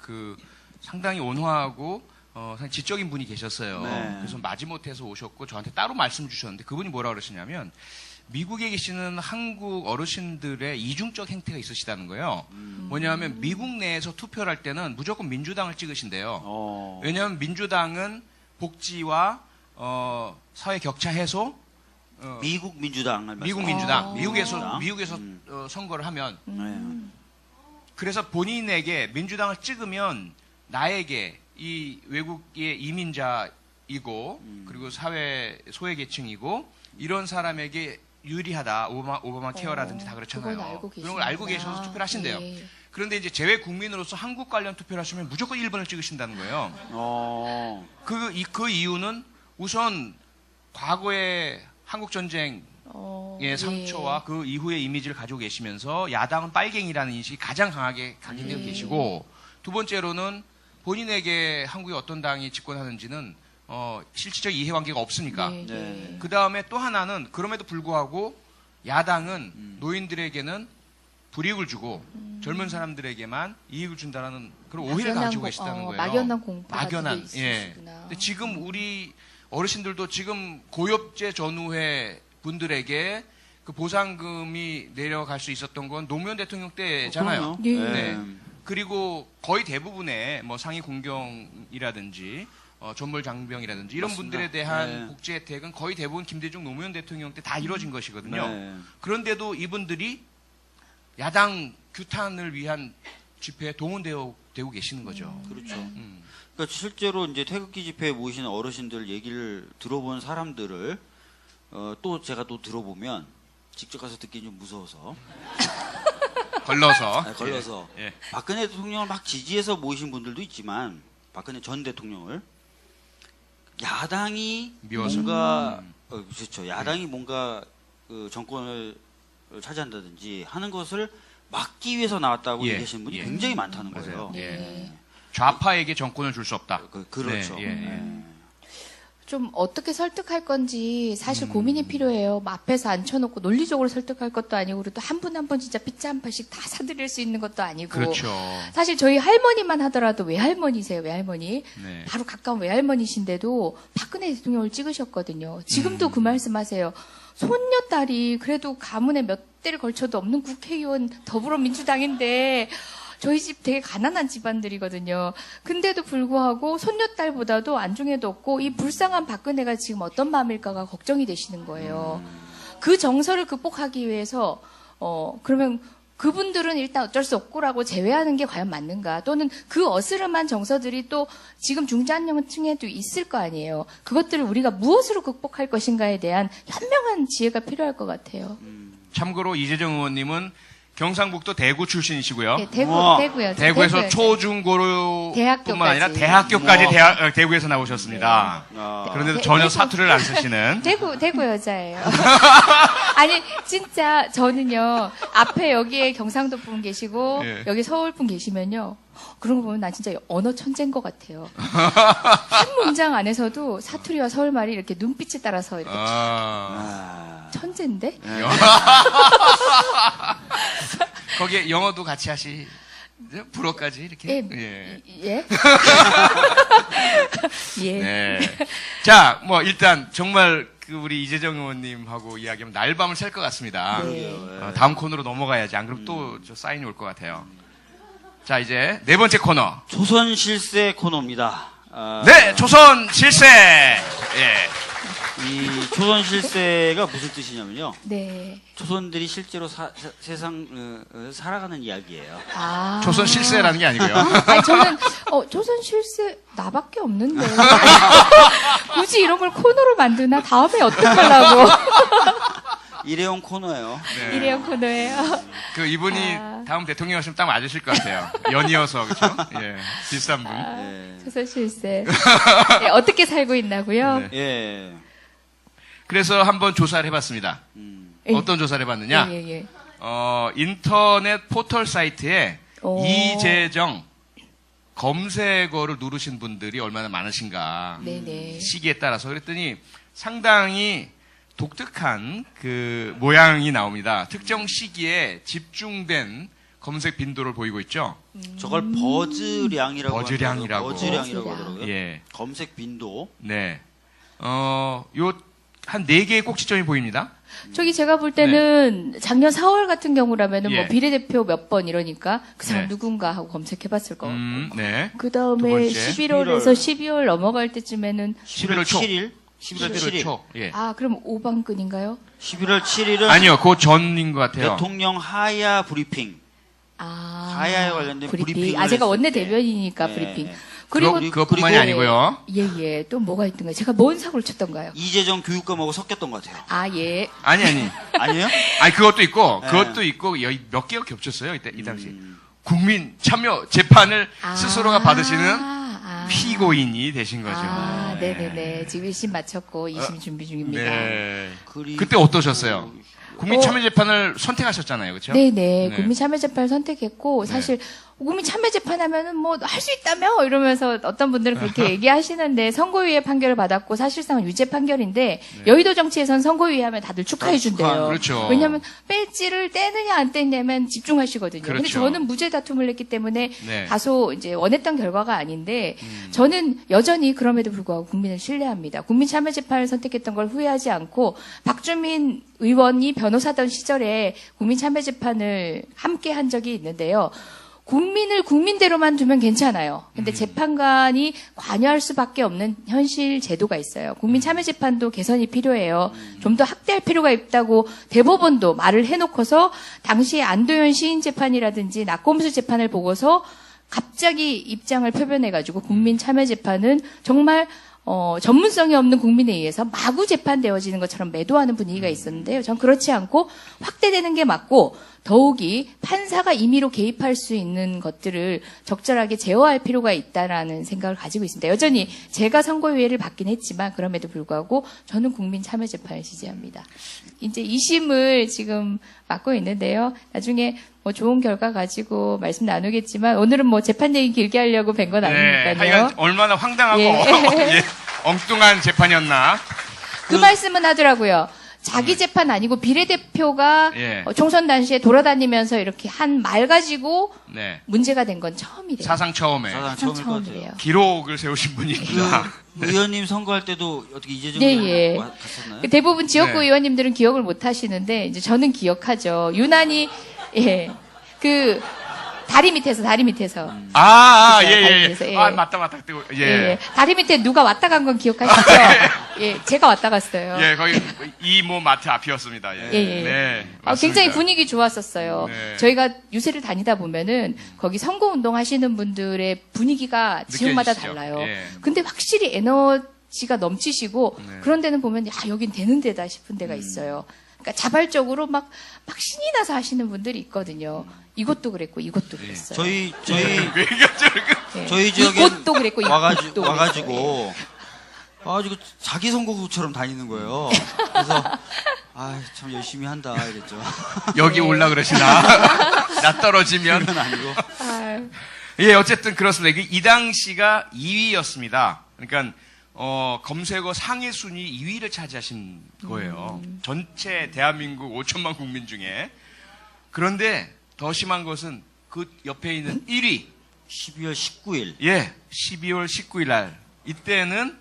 상당히 온화하고 상당히 지적인 분이 계셨어요. 네. 그래서 마지못해서 오셨고 저한테 따로 말씀 주셨는데 그분이 뭐라 그러시냐면 미국에 계시는 한국 어르신들의 이중적 행태가 있으시다는 거예요. 뭐냐면 미국 내에서 투표를 할 때는 무조건 민주당을 찍으신대요. 왜냐하면 민주당은 복지와 사회 격차 해소, 미국 민주당 미국에서 선거를 하면 그래서 본인에게 민주당을 찍으면 나에게 이 외국의 이민자이고 그리고 사회 소외계층이고 이런 사람에게 유리하다. 오바마 케어라든지 다 그렇잖아요. 그런 걸 알고 계셔서 투표를 하신대요. 예. 그런데 이제 재외 국민으로서 한국 관련 투표를 하시면 무조건 1번을 찍으신다는 거예요. 그 이유는 우선 과거의 한국 전쟁의 상처와 그 이후의 이미지를 가지고 계시면서 야당은 빨갱이라는 인식이 가장 강하게 각인되어 계시고 두 번째로는 본인에게 한국의 어떤 당이 집권하는지는 실질적 이해관계가 없으니까. 그 다음에 또 하나는 그럼에도 불구하고 야당은 노인들에게는 불이익을 주고 젊은 사람들에게만 이익을 준다라는 그런 오해를 가지고 계시다는 거예요. 막연한 공포가 막연한. 예. 근데 지금 우리 어르신들도 지금 고엽제 전후회 분들에게 그 보상금이 내려갈 수 있었던 건 노무현 대통령 때잖아요. 네. 그리고 거의 대부분의 뭐 상위 공경이라든지 전몰 장병이라든지 이런 맞습니다. 분들에 대한 복지 혜택은 거의 대부분 김대중 노무현 대통령 때 다 이루어진 것이거든요. 네. 그런데도 이분들이 야당 규탄을 위한 집회에 동원되고 계시는 거죠. 그렇죠. 그러니까 실제로 이제 태극기 집회에 모이시는 어르신들 얘기를 들어본 사람들을 또 제가 또 들어보면 직접 가서 듣기 좀 무서워서 걸러서. 예. 박근혜 대통령을 막 지지해서 모이신 분들도 있지만 박근혜 전 대통령을 야당이 미워서. 뭔가 그렇죠. 야당이 뭔가 그 정권을 차지한다든지 하는 것을 막기 위해서 나왔다고 얘기하시는 분이 굉장히 많다는 거예요. 좌파에게 정권을 줄 수 없다. 그렇죠. 네, 좀 어떻게 설득할 건지 사실 고민이 필요해요. 뭐 앞에서 앉혀놓고 논리적으로 설득할 것도 아니고 그리고 또 한 분 한 분 진짜 피자 한 판씩 다 사드릴 수 있는 것도 아니고 그렇죠. 사실 저희 할머니만 하더라도 외할머니세요. 외할머니. 네. 바로 가까운 외할머니신데도 박근혜 대통령을 찍으셨거든요. 지금도 그 말씀하세요. 손녀딸이 그래도 가문에 몇 대를 걸쳐도 없는 국회의원 더불어민주당인데 저희 집 되게 가난한 집안들이거든요. 근데도 불구하고 손녀딸보다도 안중에도 없고 이 불쌍한 박근혜가 지금 어떤 마음일까가 걱정이 되시는 거예요. 그 정서를 극복하기 위해서 그러면 그분들은 일단 어쩔 수 없고라고 제외하는 게 과연 맞는가? 또는 그 어스름한 정서들이 또 지금 중장년층에도 있을 거 아니에요. 그것들을 우리가 무엇으로 극복할 것인가에 대한 현명한 지혜가 필요할 것 같아요. 참고로 이재정 의원님은 경상북도 대구 출신이시고요. 네, 우와. 대구요. 대구에서 대구요. 초중고로뿐만 대학교까지. 아니라 대학교까지 우와. 대구에서 나오셨습니다. 아. 그런데도 대- 전혀 대구. 사투를 안 쓰시는. 대구 여자예요. 아니, 진짜 저는요, 앞에 여기에 경상도 분 계시고, 예. 여기 서울 분 계시면요, 그런 거 보면 난 진짜 언어 천재인 것 같아요. 한 문장 안에서도 사투리와 서울말이 이렇게 눈빛에 따라서 이렇게 아. 아. 천재인데? 거기에 영어도 같이 하시. 불어까지 이렇게. 예. 예? 예. 네. 자, 뭐 일단 정말 그 우리 이재정 의원님하고 이야기하면 날밤을 샐 것 같습니다. 네. 다음 코너로 넘어가야지. 안 그러면 또 저 사인이 올 것 같아요. 자, 이제 네 번째 코너. 조선 실세 코너입니다. 아, 네, 조선 실세. 예. 이 조선 실세가 무슨 뜻이냐면요. 네. 조선들이 실제로 세상 살아가는 이야기예요. 아. 조선 실세라는 게 아니고요. 아니, 저는, 조선 실세, 나밖에 없는데. 굳이 이런 걸 코너로 만드나? 다음에 어떡하려고. 일회용 코너예요. 네. 이래요, 코너예요. 그 이분이 아. 다음 대통령 하시면 딱 맞으실 것 같아요. 연이어서 그렇죠? 예. 비싼 분. 네. 조선 실세. 예, 어떻게 살고 있나고요? 네. 예. 그래서 한번 조사를 해봤습니다. 예. 어떤 조사를 해봤느냐? 예, 예. 인터넷 포털 사이트에 오. 이재정 검색어를 누르신 분들이 얼마나 많으신가. 네네. 시기에 따라서 그랬더니 상당히 독특한 그 모양이 나옵니다. 특정 시기에 집중된 검색 빈도를 보이고 있죠. 저걸 버즈량이라고 버즈량이라고. 버즈량이라고 버즈량. 하더라고요. 예. 검색 빈도. 네. 요 한 4개의 꼭지점이 보입니다. 저기 제가 볼 때는 작년 4월 같은 경우라면은 예. 뭐 비례대표 몇 번 이러니까 그 사람 네. 누군가 하고 검색해봤을 거 같고. 네. 그 두 다음에 번째. 11월에서 12월 넘어갈 때쯤에는 11월 초. 7일? 11월 11월 7일. 초. 예. 아 그럼 오방근인가요? 11월 7일은 아니요, 그 전인 것 같아요. 대통령 하야 브리핑. 아 하야에 관련된 브리핑을 아 제가 했을 원내 때. 대변이니까 네. 브리핑. 그리고 그것뿐만이 아니고요. 예예 또 뭐가 있던가요? 제가 뭔 사고를 쳤던가요? 이재정 교육감하고 섞였던 것 같아요. 아 예. 아니. 아니에요? 아니, 그것도 있고, 네. 그것도 있고, 여기 몇 개가 겹쳤어요, 이 당시. 국민 참여 재판을 스스로가 받으시는 피고인이 되신 거죠. 아, 네네네. 지금 1심 마쳤고 2심 준비 중입니다. 네. 그리고 그때 어떠셨어요? 국민 참여 재판을 선택하셨잖아요, 그렇죠? 네네. 네. 국민참여재판을 선택했고, 사실, 국민참여재판하면은 뭐, 할 수 있다며? 이러면서 어떤 분들은 그렇게 얘기하시는데, 선고유예 판결을 받았고, 사실상은 유죄 판결인데, 여의도 정치에선 선고유예 하면 다들 축하해준대요. 그렇죠. 왜냐면, 배지를 떼느냐 안 떼냐면 집중하시거든요. 근데 그렇죠. 저는 무죄 다툼을 냈기 때문에, 네. 다소 이제 원했던 결과가 아닌데, 저는 여전히 그럼에도 불구하고 국민을 신뢰합니다. 국민참여재판을 선택했던 걸 후회하지 않고, 박주민 의원이 변호사던 시절에 국민참여재판을 함께 한 적이 있는데요. 국민을 국민대로만 두면 괜찮아요. 근데 재판관이 관여할 수밖에 없는 현실 제도가 있어요. 국민참여재판도 개선이 필요해요. 좀 더 확대할 필요가 있다고 대법원도 말을 해놓고서 당시에 안도현 시인 재판이라든지 낙검수 재판을 보고서 갑자기 입장을 표변해가지고 국민참여재판은 정말 전문성이 없는 국민에 의해서 마구 재판되어지는 것처럼 매도하는 분위기가 있었는데요. 전 그렇지 않고 확대되는 게 맞고 더욱이 판사가 임의로 개입할 수 있는 것들을 적절하게 제어할 필요가 있다라는 생각을 가지고 있습니다. 여전히 제가 선고유예를 받긴 했지만 그럼에도 불구하고 저는 국민참여재판을 지지합니다. 이제 2심을 지금 맡고 있는데요. 나중에 뭐 좋은 결과 가지고 말씀 나누겠지만 오늘은 뭐 재판 얘기 길게 하려고 뵌 건 네. 아니니까요. 하여간 얼마나 황당하고 예. 예. 엉뚱한 재판이었나? 그 말씀은 하더라고요. 자기 재판 아니고 비례대표가 예. 총선 당시에 돌아다니면서 이렇게 한 말 가지고 네. 문제가 된 건 처음이래요. 사상 처음에 사상 처음일 것 같아요. 처음이래요. 기록을 세우신 분입니다. 그 의원님 선거할 때도 어떻게 이재정 예, 의원 예. 갔었나요? 대부분 지역구 네. 의원님들은 기억을 못 하시는데 이제 저는 기억하죠. 유난히 그 다리 밑에서 그죠? 그죠? 예. 다리에서, 예. 아, 맞다. 예. 예. 다리 밑에 누가 왔다 간 건 기억하시죠? 예, 제가 왔다 갔어요. 예, 거기 이모 마트 앞이었습니다. 예. 예. 네. 굉장히 맞습니다. 분위기 좋았었어요. 네. 저희가 유세를 다니다 보면은 거기 선거운동 하시는 분들의 분위기가 지역마다 느껴지시죠? 달라요. 예. 근데 확실히 에너지가 넘치시고 네. 그런 데는 보면 야, 여긴 되는 데다 싶은 데가 있어요. 그러니까 자발적으로 막 신이 나서 하시는 분들이 있거든요. 이것도 그랬고 이것도 그랬어요. 저희 예. 저희 지역에 이것도 그랬고 이것도 와가지고 자기 선거구처럼 다니는 거예요. 그래서 참 열심히 한다 이랬죠. 여기 올라 그러시나? 나 떨어지면. 그건 아니고. 아유. 예, 어쨌든 그렇습니다. 이 당시가 2위였습니다. 그러니까 검색어 상위 순위 2위를 차지하신 거예요. 전체 대한민국 5천만 국민 중에. 그런데 더 심한 것은 그 옆에 있는 1위. 12월 19일. 예, 12월 19일 날. 이때는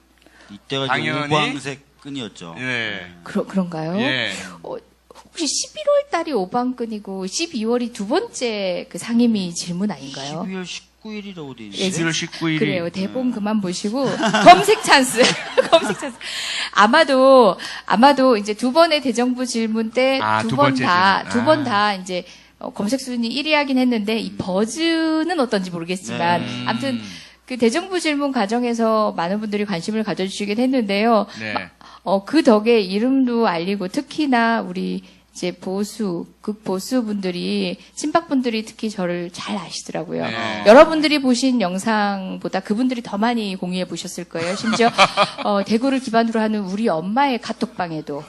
이때가 당연히- 오방색 끈이었죠. 예. 그런가요? 예. 혹시 11월 달이 오방끈이고 12월이 두 번째 그 상임위 질문 아닌가요? 12월 19일이라고 돼 예, 있는데. 12월 19일이 그래요. 대본 그만 보시고 검색 찬스. 검색 찬스. 아마도 이제 두 번의 대정부 질문 때 아, 두 두 번 번째 다 질문. 두 번 다 이제 검색 순위 1위 하긴 했는데 이 버즈는 어떤지 모르겠지만 네. 아무튼 그 대정부 질문 과정에서 많은 분들이 관심을 가져주시긴 했는데요. 네. 그 덕에 이름도 알리고 특히나 우리 이제 극보수 분들이, 친박 분들이 특히 저를 잘 아시더라고요. 네. 여러분들이 보신 영상보다 그분들이 더 많이 공유해 보셨을 거예요. 심지어, 대구를 기반으로 하는 우리 엄마의 카톡방에도.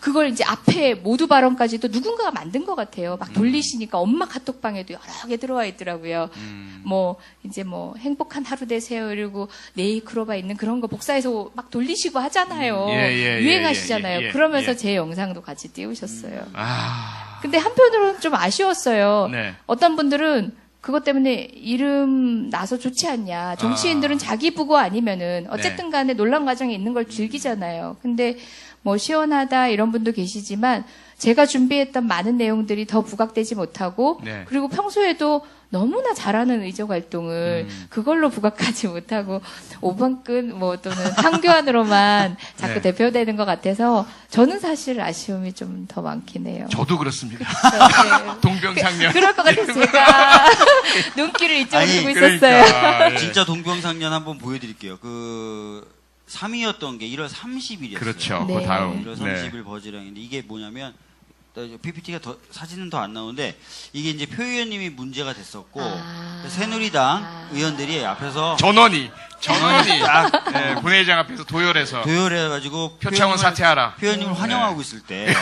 그걸 이제 앞에 모두 발언까지도 누군가가 만든 것 같아요. 막 돌리시니까 엄마 카톡방에도 여러 개 들어와 있더라고요. 이제 행복한 하루 되세요. 이러고 네이클로바 있는 그런 거 복사해서 막 돌리시고 하잖아요. 예, 유행하시잖아요. 예. 그러면서 제 영상도 같이 띄우셨어요. 아, 근데 한편으로는 좀 아쉬웠어요. 네. 어떤 분들은 그것 때문에 이름 나서 좋지 않냐. 정치인들은 자기 부고 아니면은 어쨌든 간에 논란 과정에 있는 걸 즐기잖아요. 근데 시원하다 이런 분도 계시지만 제가 준비했던 많은 내용들이 더 부각되지 못하고 네. 그리고 평소에도 너무나 잘하는 의적 활동을 그걸로 부각하지 못하고 오방끈 또는 한교안으로만 자꾸 네. 대표되는 것 같아서 저는 사실 아쉬움이 좀 더 많긴 해요. 저도 그렇습니다. 네. 동병상련. 그럴 것 같아서 제가 눈길을 이쪽으로 아니, 두고 있었어요. 그러니까, 예. 진짜 동병상련 한번 보여드릴게요. 3위였던 게 1월 30일이었어요. 그렇죠. 네. 그 다음. 1월 30일 버즈량인데 이게 뭐냐면 PPT가 사진은 더 안 나오는데 이게 이제 표 의원님이 문제가 됐었고 새누리당 의원들이 앞에서 전원이 본회의장 앞에서 도열해서 도열해가지고 표창원 사퇴하라. 표 의원님을 환영하고 있을 때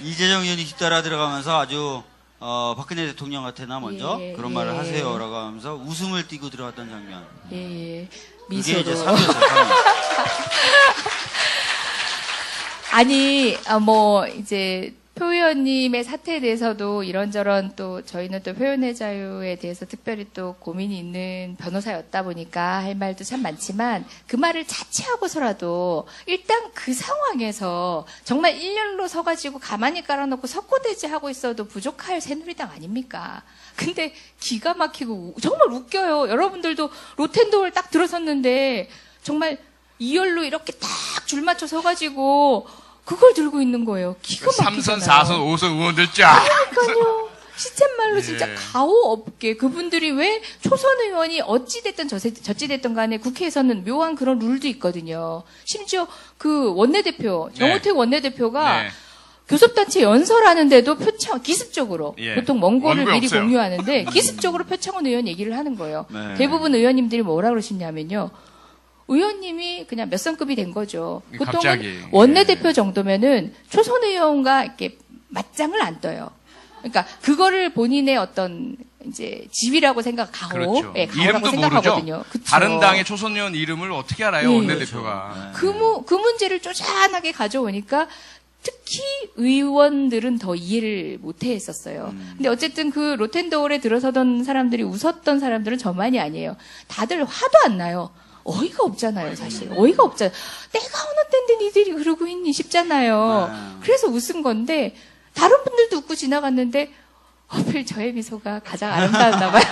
이재정 의원이 뒤따라 들어가면서 아주 박근혜 대통령한테나 먼저 예, 그런 예. 말을 하세요라고 하면서 웃음을 띠고 들어갔던 장면. 예. 그게 이제 미소로. 3위였어요. 3위. 아니, 이제, 표 의원님의 사태에 대해서도 이런저런 또, 저희는 또 표현의 자유에 대해서 특별히 또 고민이 있는 변호사였다 보니까 할 말도 참 많지만 그 말을 자체하고서라도 일단 그 상황에서 정말 일렬로 서가지고 가만히 깔아놓고 석고대지 하고 있어도 부족할 새누리당 아닙니까? 근데 기가 막히고 정말 웃겨요. 여러분들도 로텐도를 딱 들어섰는데 정말 2열로 이렇게 딱 줄 맞춰 서가지고 그걸 들고 있는 거예요. 기가 막히잖아요. 3선, 4선, 5선 의원들 쫙. 그러니까요. 시쳇말로 진짜 예. 가오 없게 그분들이 왜 초선 의원이 어찌됐든 저찌됐든 간에 국회에서는 묘한 그런 룰도 있거든요. 심지어 그 원내대표, 정우택 원내대표가 네. 교섭단체 연설하는데도 기습적으로 예. 보통 원고를 원고에 미리 없어요. 공유하는데 기습적으로 표창원 의원 얘기를 하는 거예요. 네. 대부분 의원님들이 뭐라 그러시냐면요. 의원님이 그냥 몇 선급이 된 거죠. 보통은 갑자기. 원내대표 정도면은 초선 의원과 이렇게 맞짱을 안 떠요. 그러니까 그거를 본인의 어떤 이제 지위라고 생각하고 그렇죠. 예, 가오라고 이름도 생각하거든요. 모르죠. 그쵸. 다른 당의 초선 의원 이름을 어떻게 알아요, 예. 원내대표가. 그 문제를 쪼잔하게 가져오니까 특히 의원들은 더 이해를 못 했었어요. 근데 어쨌든 그 로텐더홀에 들어서던 사람들이 웃었던 사람들은 저만이 아니에요. 다들 화도 안 나요. 어이가 없잖아요, 사실. 어이가 없잖아요. 내가 어느 때인데 니들이 그러고 있니 싶잖아요. 그래서 웃은 건데 다른 분들도 웃고 지나갔는데 하필 저의 미소가 가장 아름다웠나 봐요.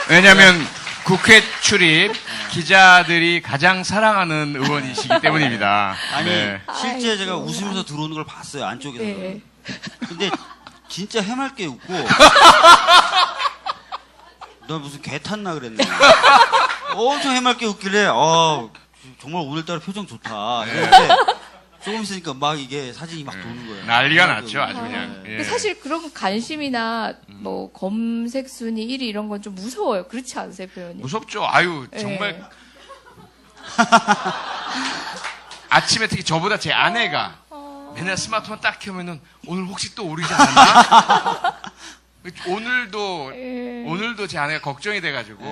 왜냐하면 국회 출입 기자들이 가장 사랑하는 의원이시기 때문입니다. 아니 네. 실제 아이고. 제가 웃으면서 들어오는 걸 봤어요, 안쪽에서. 네. 근데 진짜 해맑게 웃고 너 무슨 개 탔나 그랬네. 엄청 해맑게 웃길래 정말 오늘따라 표정 좋다. 이랬는데 조금 있으니까 막 이게 사진이 막 도는 거예요. 난리가 났죠, 아주 그냥. 예. 근데 사실 그런 관심이나 뭐 검색 순위 1위 이런 건 좀 무서워요. 그렇지 않으세요, 표현이? 무섭죠. 아유, 정말. 아침에 특히 저보다 제 아내가 맨날 스마트폰 딱 켜면은 오늘 혹시 또 오르지 않았나? 오늘도 제 아내가 걱정이 돼가지고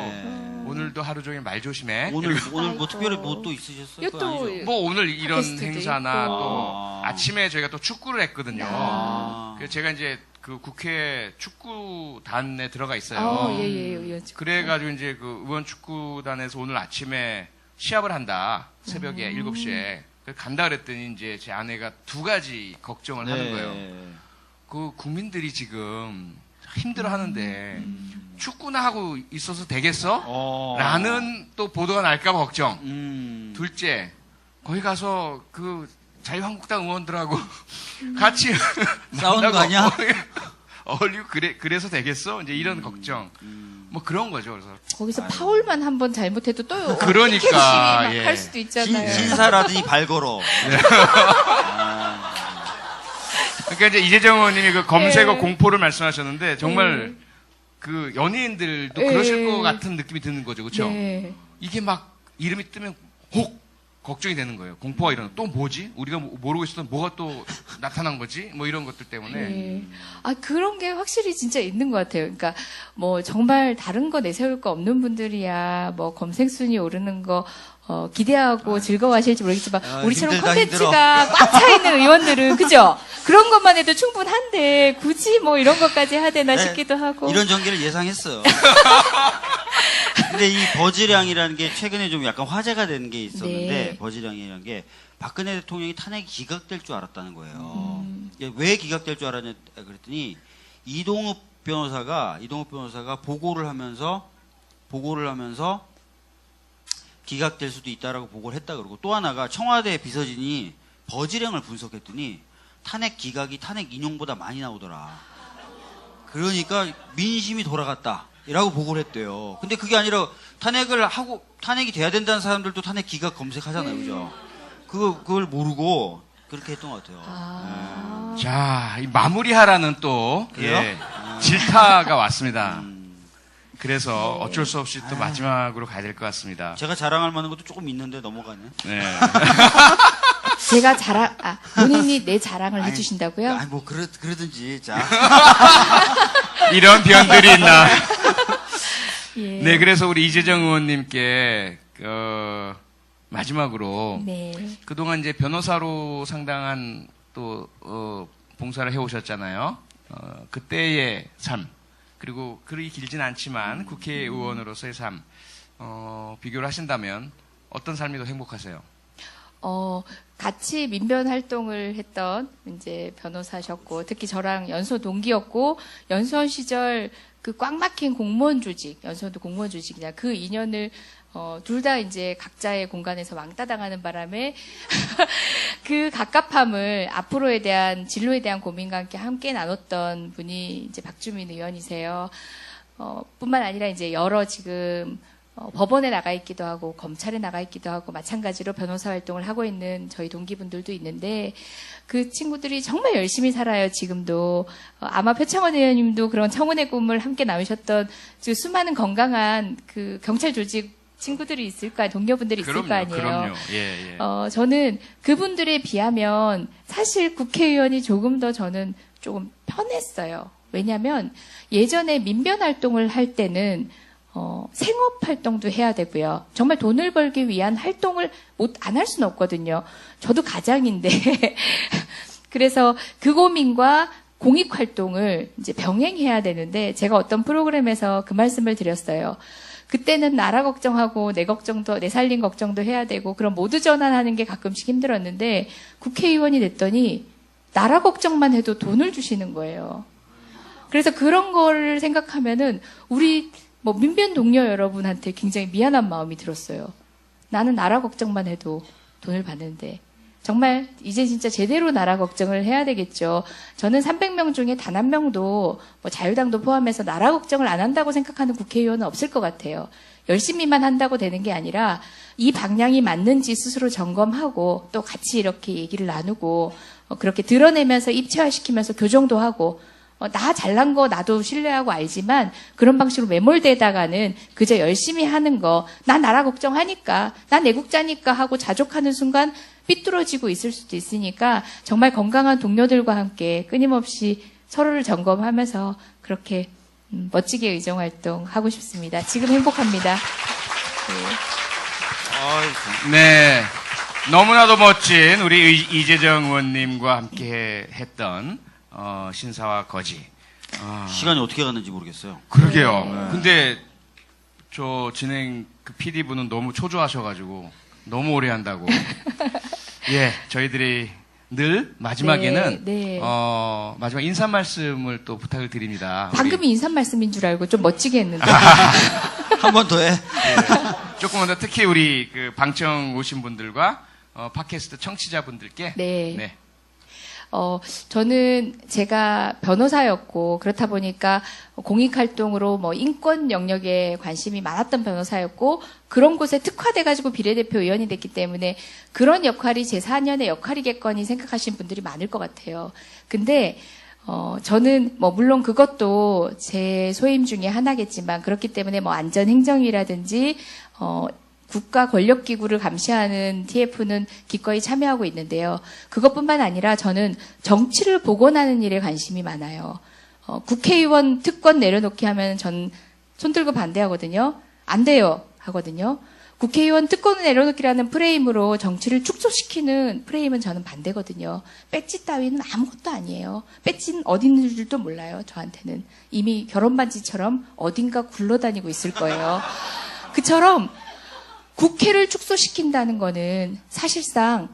오늘도 하루 종일 말 조심해. 오늘 뭐 아이고. 특별히 뭐 또 있으셨어요? 또 그거 아니죠? 뭐 오늘 이런 팟캐스트도 행사나 있고. 또 아침에 저희가 또 축구를 했거든요. 아. 그래서 제가 이제 그 국회 축구단에 들어가 있어요. 예, 의원. 그래가지고 이제 그 의원 축구단에서 오늘 아침에 시합을 한다. 새벽에 7시에. 간다 그랬더니 이제 제 아내가 두 가지 걱정을 하는 거예요. 그 국민들이 지금 힘들어 하는데 축구나 하고 있어서 되겠어? 라는 또 보도가 날까봐 걱정. 둘째, 거기 가서 그 자유한국당 의원들하고 같이 싸우는 거 아니야? 어울리고 그래서 되겠어? 이제 이런 걱정. 뭐 그런 거죠. 그래서 거기서 파울만 한 번 잘못해도 또 그러니까, 예. 할 수도 있잖아요. 신사라더니 발 걸어. 그러니까 이제 이재정 의원님이 그 검색어 예. 공포를 말씀하셨는데 정말 그 연예인들도 예. 그러실 것 같은 느낌이 드는 거죠. 그렇죠? 네. 이게 막 이름이 뜨면 혹 걱정이 되는 거예요. 공포가 일어나. 또 뭐지? 우리가 모르고 있었던 뭐가 또 나타난 거지? 뭐 이런 것들 때문에. 예. 아, 그런 게 확실히 진짜 있는 것 같아요. 그러니까, 뭐, 정말 다른 거 내세울 거 없는 분들이야, 뭐, 검색순위 오르는 거, 기대하고 즐거워하실지 모르겠지만, 우리처럼 힘들다, 콘텐츠가 꽉 차 있는 의원들은, 그죠? 그런 것만 해도 충분한데, 굳이 뭐 이런 것까지 해야 되나 싶기도 하고. 이런 전개를 예상했어요. 근데 이 버즈량이라는 게 최근에 좀 약간 화제가 된 게 있었는데, 네. 버즈량이라는 게 박근혜 대통령이 탄핵이 기각될 줄 알았다는 거예요. 이게 왜 기각될 줄 알았냐 그랬더니 이동욱 변호사가 보고를 하면서 기각될 수도 있다라고 보고를 했다 그러고, 또 하나가 청와대 비서진이 버즈량을 분석했더니 탄핵 기각이 탄핵 인용보다 많이 나오더라. 그러니까 민심이 돌아갔다라고 보고를 했대요. 근데 그게 아니라 탄핵이 돼야 된다는 사람들도 탄핵 기각 검색하잖아요, 그죠? 그걸 모르고 그렇게 했던 것 같아요. 자, 이 마무리하라는 또 그래요? 예, 질타가 왔습니다. 그래서 어쩔 수 없이 또 마지막으로 가야 될 것 같습니다. 제가 자랑할 만한 것도 조금 있는데 넘어가네. 네. 제가 본인이 내 자랑을 해주신다고요? 아니 뭐 그러든지. 자. 이런 변들이 있나? 예. 네, 그래서 우리 이재정 의원님께 마지막으로 네. 그동안 이제 변호사로 상당한 또 봉사를 해오셨잖아요. 그때의 삶, 그리고 그리 길진 않지만 국회의원으로서의 삶 비교를 하신다면 어떤 삶이 더 행복하세요? 같이 민변 활동을 했던 이제 변호사셨고, 특히 저랑 연소 동기였고, 연수원 시절 그 꽉 막힌 공무원 조직, 연수원도 공무원 조직이냐, 그 인연을 둘 다 이제 각자의 공간에서 왕따 당하는 바람에 그 갑갑함을 앞으로에 대한 진로에 대한 고민과 함께 나눴던 분이 이제 박주민 의원이세요. 뿐만 아니라 이제 여러 지금 법원에 나가 있기도 하고 검찰에 나가 있기도 하고 마찬가지로 변호사 활동을 하고 있는 저희 동기분들도 있는데, 그 친구들이 정말 열심히 살아요. 지금도 아마 표창원 의원님도 그런 청운의 꿈을 함께 나누셨던 그 수많은 건강한 그 경찰 조직 친구들이 있을 거 아니에요. 동료분들이 있을 거 아니에요. 그럼요. 예, 예. 저는 그분들에 비하면 사실 국회의원이 조금 더 저는 조금 편했어요. 왜냐하면 예전에 민변 활동을 할 때는 생업 활동도 해야 되고요. 정말 돈을 벌기 위한 활동을 안 할 수는 없거든요. 저도 가장인데 그래서 그 고민과 공익 활동을 이제 병행해야 되는데 제가 어떤 프로그램에서 그 말씀을 드렸어요. 그때는 나라 걱정하고 내 걱정도 내 살림 걱정도 해야 되고 그런 모두 전환하는 게 가끔씩 힘들었는데 국회의원이 됐더니 나라 걱정만 해도 돈을 주시는 거예요. 그래서 그런 거를 생각하면은 우리 민변 동료 여러분한테 굉장히 미안한 마음이 들었어요. 나는 나라 걱정만 해도 돈을 받는데 정말 이제 진짜 제대로 나라 걱정을 해야 되겠죠. 저는 300명 중에 단 한 명도 자유당도 포함해서 나라 걱정을 안 한다고 생각하는 국회의원은 없을 것 같아요. 열심히만 한다고 되는 게 아니라 이 방향이 맞는지 스스로 점검하고 또 같이 이렇게 얘기를 나누고 그렇게 드러내면서 입체화시키면서 교정도 하고 나 잘난 거 나도 신뢰하고 알지만 그런 방식으로 매몰되다가는 그저 열심히 하는 거, 나 나라 걱정하니까, 나 내국자니까 하고 자족하는 순간 삐뚤어지고 있을 수도 있으니까 정말 건강한 동료들과 함께 끊임없이 서로를 점검하면서 그렇게 멋지게 의정활동 하고 싶습니다. 지금 행복합니다. 네. 너무나도 멋진 우리 이재정 의원님과 함께 했던 신사와 거지. 시간이 어떻게 갔는지 모르겠어요. 그러게요. 네. 근데 저 진행 그 PD분은 너무 초조하셔가지고 너무 오래 한다고. 예, 저희들이 늘 마지막에는 네. 마지막 인사 말씀을 또 부탁을 드립니다. 방금이 인사 말씀인 줄 알고 좀 멋지게 했는데. 한 번 더 해. 조금만 더 특히 우리 그 방청 오신 분들과 팟캐스트 청취자분들께 네. 저는 제가 변호사였고, 그렇다 보니까 공익활동으로 인권 영역에 관심이 많았던 변호사였고, 그런 곳에 특화돼가지고 비례대표 의원이 됐기 때문에 그런 역할이 제 4년의 역할이겠거니 생각하시는 분들이 많을 것 같아요. 근데, 저는 물론 그것도 제 소임 중에 하나겠지만, 그렇기 때문에 안전행정이라든지, 국가 권력기구를 감시하는 TF는 기꺼이 참여하고 있는데요. 그것뿐만 아니라 저는 정치를 복원하는 일에 관심이 많아요. 국회의원 특권 내려놓기 하면 전 손들고 반대하거든요. 안 돼요 하거든요. 국회의원 특권을 내려놓기라는 프레임으로 정치를 축소시키는 프레임은 저는 반대거든요. 배지 따위는 아무것도 아니에요. 배지는 어디 있는 줄도 몰라요. 저한테는. 이미 결혼반지처럼 어딘가 굴러다니고 있을 거예요. 그처럼 국회를 축소시킨다는 거는 사실상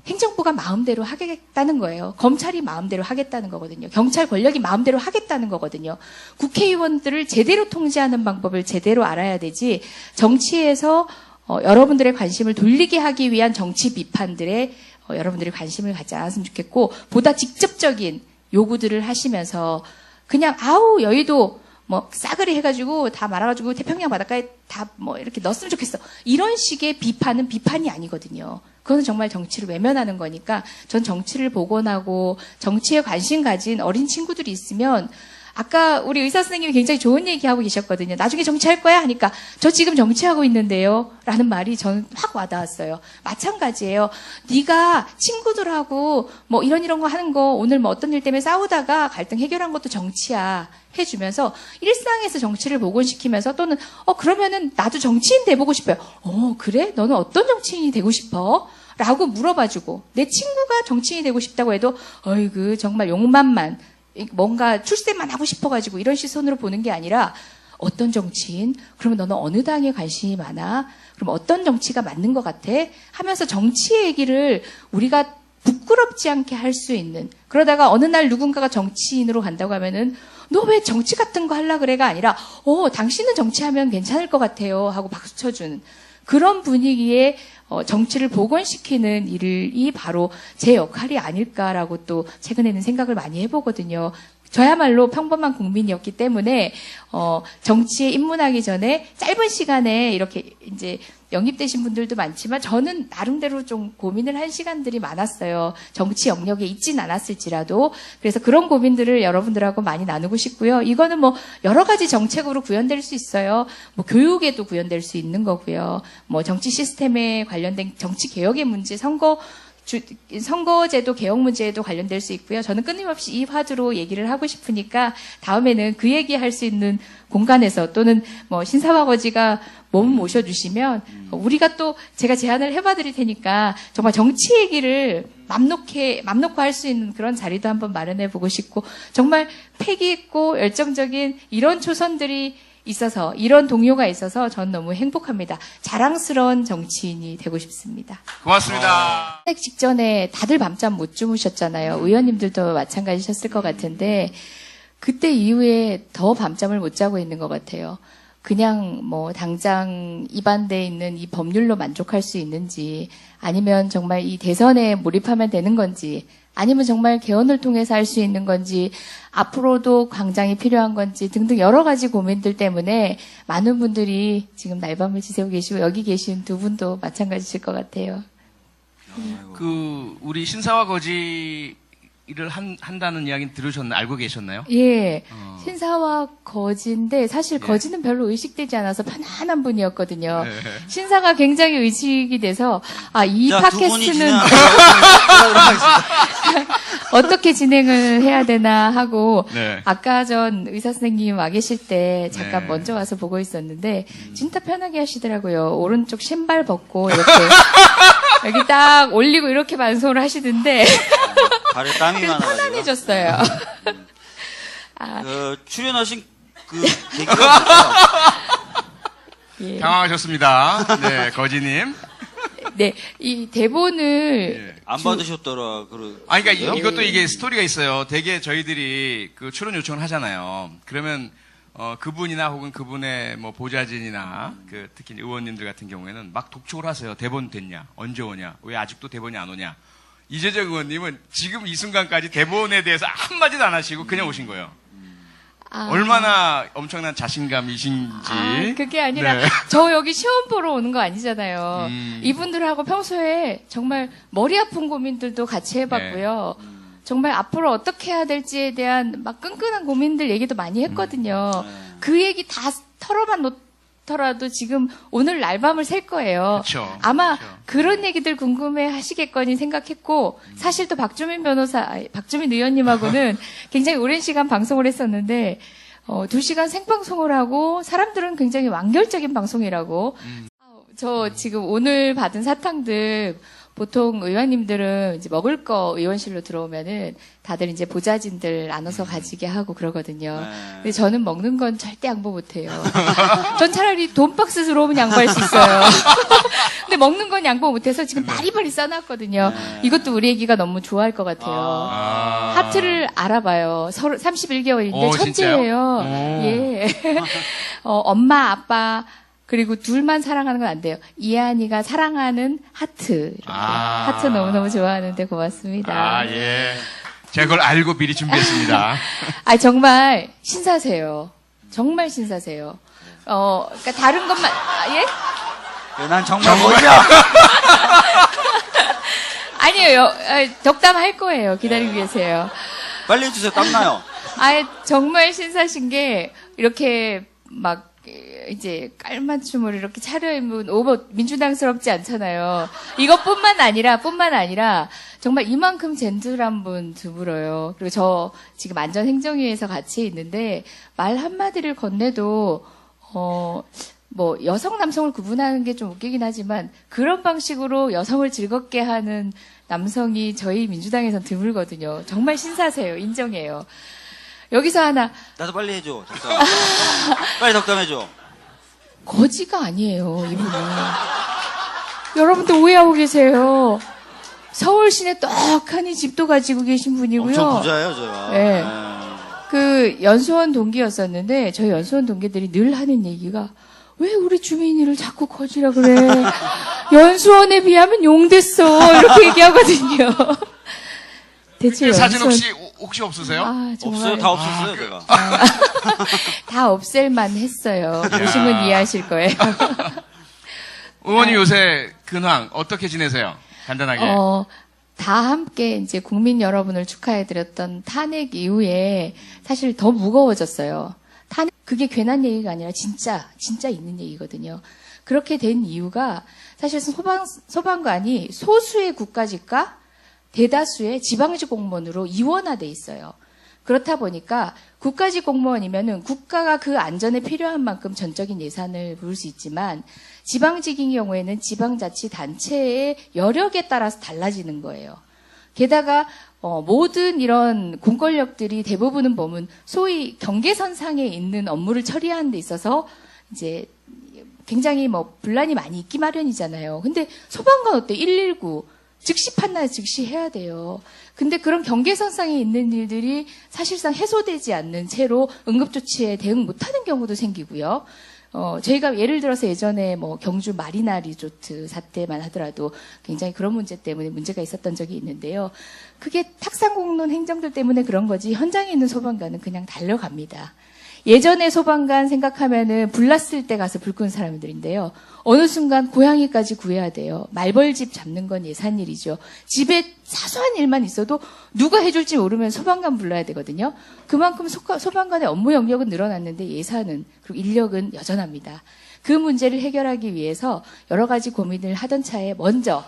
행정부가 마음대로 하겠다는 거예요. 검찰이 마음대로 하겠다는 거거든요. 경찰 권력이 마음대로 하겠다는 거거든요. 국회의원들을 제대로 통제하는 방법을 제대로 알아야 되지, 정치에서 여러분들의 관심을 돌리게 하기 위한 정치 비판들에 여러분들이 관심을 갖지 않았으면 좋겠고, 보다 직접적인 요구들을 하시면서 그냥 여의도 싸그리 해가지고 다 말아가지고 태평양 바닷가에 다 이렇게 넣었으면 좋겠어. 이런 식의 비판은 비판이 아니거든요. 그거는 정말 정치를 외면하는 거니까 전 정치를 복원하고 정치에 관심 가진 어린 친구들이 있으면, 아까 우리 의사 선생님이 굉장히 좋은 얘기하고 계셨거든요. 나중에 정치할 거야? 하니까 저 지금 정치하고 있는데요. 라는 말이 저는 확 와닿았어요. 마찬가지예요. 네가 친구들하고 이런 거 하는 거, 오늘 어떤 일 때문에 싸우다가 갈등 해결한 것도 정치야 해주면서 일상에서 정치를 복원시키면서, 또는 그러면은 나도 정치인 돼보고 싶어요. 그래? 너는 어떤 정치인이 되고 싶어? 라고 물어봐주고, 내 친구가 정치인이 되고 싶다고 해도 어이구 정말 욕만만 뭔가 출세만 하고 싶어가지고 이런 시선으로 보는 게 아니라, 어떤 정치인? 그러면 너는 어느 당에 관심이 많아? 그럼 어떤 정치가 맞는 것 같아? 하면서 정치 얘기를 우리가 부끄럽지 않게 할 수 있는, 그러다가 어느 날 누군가가 정치인으로 간다고 하면은 너 왜 정치 같은 거 하려 그래가 아니라 당신은 정치하면 괜찮을 것 같아요 하고 박수 쳐주는 그런 분위기에 정치를 복원시키는 일이 바로 제 역할이 아닐까라고 또 최근에는 생각을 많이 해보거든요. 저야말로 평범한 국민이었기 때문에 정치에 입문하기 전에 짧은 시간에 이렇게 이제 영입되신 분들도 많지만, 저는 나름대로 좀 고민을 한 시간들이 많았어요. 정치 영역에 있진 않았을지라도. 그래서 그런 고민들을 여러분들하고 많이 나누고 싶고요. 이거는 여러 가지 정책으로 구현될 수 있어요. 교육에도 구현될 수 있는 거고요. 정치 시스템에 관련된 정치 개혁의 문제, 선거 선거제도 개혁 문제에도 관련될 수 있고요. 저는 끊임없이 이 화두로 얘기를 하고 싶으니까 다음에는 그 얘기할 수 있는 공간에서 또는 뭐 신사와 거지가 몸 모셔주시면 우리가 또 제가 제안을 해봐드릴 테니까 정말 정치 얘기를 맘 놓고 할 수 있는 그런 자리도 한번 마련해보고 싶고 정말 패기 있고 열정적인 이런 초선들이 있어서 이런 동료가 있어서 전 너무 행복합니다. 자랑스러운 정치인이 되고 싶습니다. 고맙습니다. 탄핵 직전에 다들 밤잠 못 주무셨잖아요. 의원님들도 마찬가지셨을 것 같은데 그때 이후에 더 밤잠을 못 자고 있는 것 같아요. 그냥 뭐 당장 입안돼 있는 이 법률로 만족할 수 있는지 아니면 정말 이 대선에 몰입하면 되는 건지 아니면 정말 개헌을 통해서 할 수 있는 건지 앞으로도 광장이 필요한 건지 등등 여러 가지 고민들 때문에 많은 분들이 지금 날밤을 지새고 계시고 여기 계신 두 분도 마찬가지실 것 같아요. 우리 신사와 거지를 한다는 이야기는 알고 계셨나요? 예. 신사와 거지인데 사실 거지는 별로 의식되지 않아서 편안한 분이었거든요. 네. 신사가 굉장히 의식이 돼서 이 자, 두 분이 팟캐스트는 어떻게 진행을 해야 되나 하고 네. 아까 전 의사 선생님 와 계실 때 잠깐 네. 먼저 와서 보고 있었는데 진짜 편하게 하시더라고요. 오른쪽 신발 벗고 이렇게 여기 딱 올리고 이렇게 반송을 하시던데 발에 땀이 그래서 많아가지고. 편안해졌어요. 출연하신 그 계기가 뭐죠? 예. 당황하셨습니다. 네, 거지님. 네, 이 대본을 예. 안 받으셨더라. 아니, 그러니까 이것도 이게 스토리가 있어요. 되게 저희들이 그 출연 요청을 하잖아요. 그러면 그분이나 혹은 그분의 뭐 보좌진이나 특히 의원님들 같은 경우에는 막 독촉을 하세요. 대본 됐냐? 언제 오냐? 왜 아직도 대본이 안 오냐? 이재정 의원님은 지금 이 순간까지 대본에 대해서 한마디도 안 하시고 그냥 오신 거예요. 얼마나 엄청난 자신감이신지. 그게 아니라 네. 저 여기 시험 보러 오는 거 아니잖아요. 이분들하고 평소에 정말 머리 아픈 고민들도 같이 해봤고요. 정말 앞으로 어떻게 해야 될지에 대한 막 끈끈한 고민들 얘기도 많이 했거든요. 그 얘기 다 털어만 놓더라도 지금 오늘 날밤을 샐 거예요. 그쵸. 아마 그쵸. 그런 얘기들 궁금해 하시겠거니 생각했고 사실 또 박주민 의원님하고는 굉장히 오랜 시간 방송을 했었는데 2시간 생방송을 하고 사람들은 굉장히 완결적인 방송이라고 저 지금 오늘 받은 사탕들 보통 의원님들은 이제 먹을 거 의원실로 들어오면은 다들 이제 보좌진들 나눠서 가지게 하고 그러거든요. 근데 저는 먹는 건 절대 양보 못 해요. 전 차라리 돈박스 들어오면 양보할 수 있어요. 근데 먹는 건 양보 못 해서 지금 바리바리 싸놨거든요. 이것도 우리 애기가 너무 좋아할 것 같아요. 하트를 알아봐요. 31개월인데 천재예요. 예. 엄마, 아빠, 그리고 둘만 사랑하는 건 안 돼요. 이한이가 사랑하는 하트. 이렇게. 하트 너무너무 좋아하는데 고맙습니다. 예. 제가 그걸 알고 미리 준비했습니다. 정말 신사세요. 정말 신사세요. 그러니까 다른 것만, 예? 난 정말 뭐냐? 아니에요. 덕담할 거예요. 기다리고 계세요. 빨리 해주세요. 땀나요. 정말 신사신 게 이렇게 막 이제 깔맞춤을 이렇게 차려입은 민주당스럽지 않잖아요. 이것뿐만 아니라 정말 이만큼 젠틀한 분 드물어요. 그리고 저 지금 안전행정위에서 같이 있는데 말 한마디를 건네도 뭐 여성 남성을 구분하는 게 좀 웃기긴 하지만 그런 방식으로 여성을 즐겁게 하는 남성이 저희 민주당에선 드물거든요. 정말 신사세요. 인정해요. 여기서 하나. 나도 빨리 해줘. 덕담. 빨리 덕담해줘. 거지가 아니에요, 이분은. 여러분들 오해하고 계세요. 서울 시내 떡하니 집도 가지고 계신 분이고요. 엄청 부자예요, 저희가. 네. 그 연수원 동기였었는데 저희 연수원 동기들이 늘 하는 얘기가 왜 우리 주민이를 자꾸 거지라 그래. 연수원에 비하면 용됐어. 이렇게 얘기하거든요. 대체 그 사진 연수원... 혹시 없으세요? 정말. 없어요. 다 없었어요, 제가. 다 없앨만 했어요. 보시면 이해하실 거예요. 의원님 요새 근황 어떻게 지내세요? 간단하게. 다 함께 이제 국민 여러분을 축하해드렸던 탄핵 이후에 사실 더 무거워졌어요. 탄핵, 그게 괜한 얘기가 아니라 진짜 있는 얘기거든요. 그렇게 된 이유가 사실 소방관이 소수의 국가직과 대다수의 지방직 공무원으로 이원화돼 있어요. 그렇다 보니까 국가직 공무원이면은 국가가 그 안전에 필요한 만큼 전적인 예산을 부을 수 있지만 지방직인 경우에는 지방자치단체의 여력에 따라서 달라지는 거예요. 게다가 모든 이런 공권력들이 대부분은 보면 소위 경계선상에 있는 업무를 처리하는 데 있어서 이제 굉장히 뭐 분란이 많이 있기 마련이잖아요. 근데 소방관 어때? 119 즉시 판단 즉시 해야 돼요. 근데 그런 경계선상에 있는 일들이 사실상 해소되지 않는 채로 응급조치에 대응 못하는 경우도 생기고요. 저희가 예를 들어서 예전에 뭐 경주 마리나 리조트 사태만 하더라도 굉장히 그런 문제 때문에 문제가 있었던 적이 있는데요. 그게 탁상공론 행정들 때문에 그런 거지 현장에 있는 소방관은 그냥 달려갑니다. 예전에 소방관 생각하면은 불 났을 때 가서 불 끄는 사람들인데요. 어느 순간 고양이까지 구해야 돼요. 말벌집 잡는 건 예산일이죠. 집에 사소한 일만 있어도 누가 해줄지 모르면 소방관 불러야 되거든요. 그만큼 소방관의 업무 영역은 늘어났는데 예산은 그리고 인력은 여전합니다. 그 문제를 해결하기 위해서 여러 가지 고민을 하던 차에 먼저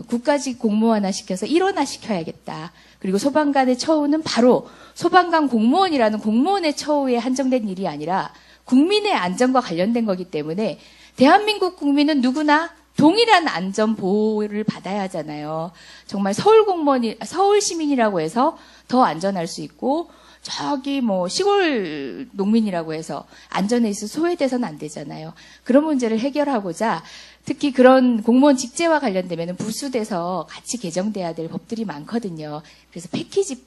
국가직 공무원화 시켜서 일원화 시켜야겠다. 그리고 소방관의 처우는 바로 소방관 공무원이라는 공무원의 처우에 한정된 일이 아니라 국민의 안전과 관련된 거기 때문에 대한민국 국민은 누구나 동일한 안전 보호를 받아야 하잖아요. 정말 서울 시민이라고 해서 더 안전할 수 있고 저기 뭐 시골 농민이라고 해서 안전에 있어 소외돼서는 안 되잖아요. 그런 문제를 해결하고자 특히 그런 공무원 직제와 관련되면 부수돼서 같이 개정돼야 될 법들이 많거든요. 그래서 패키지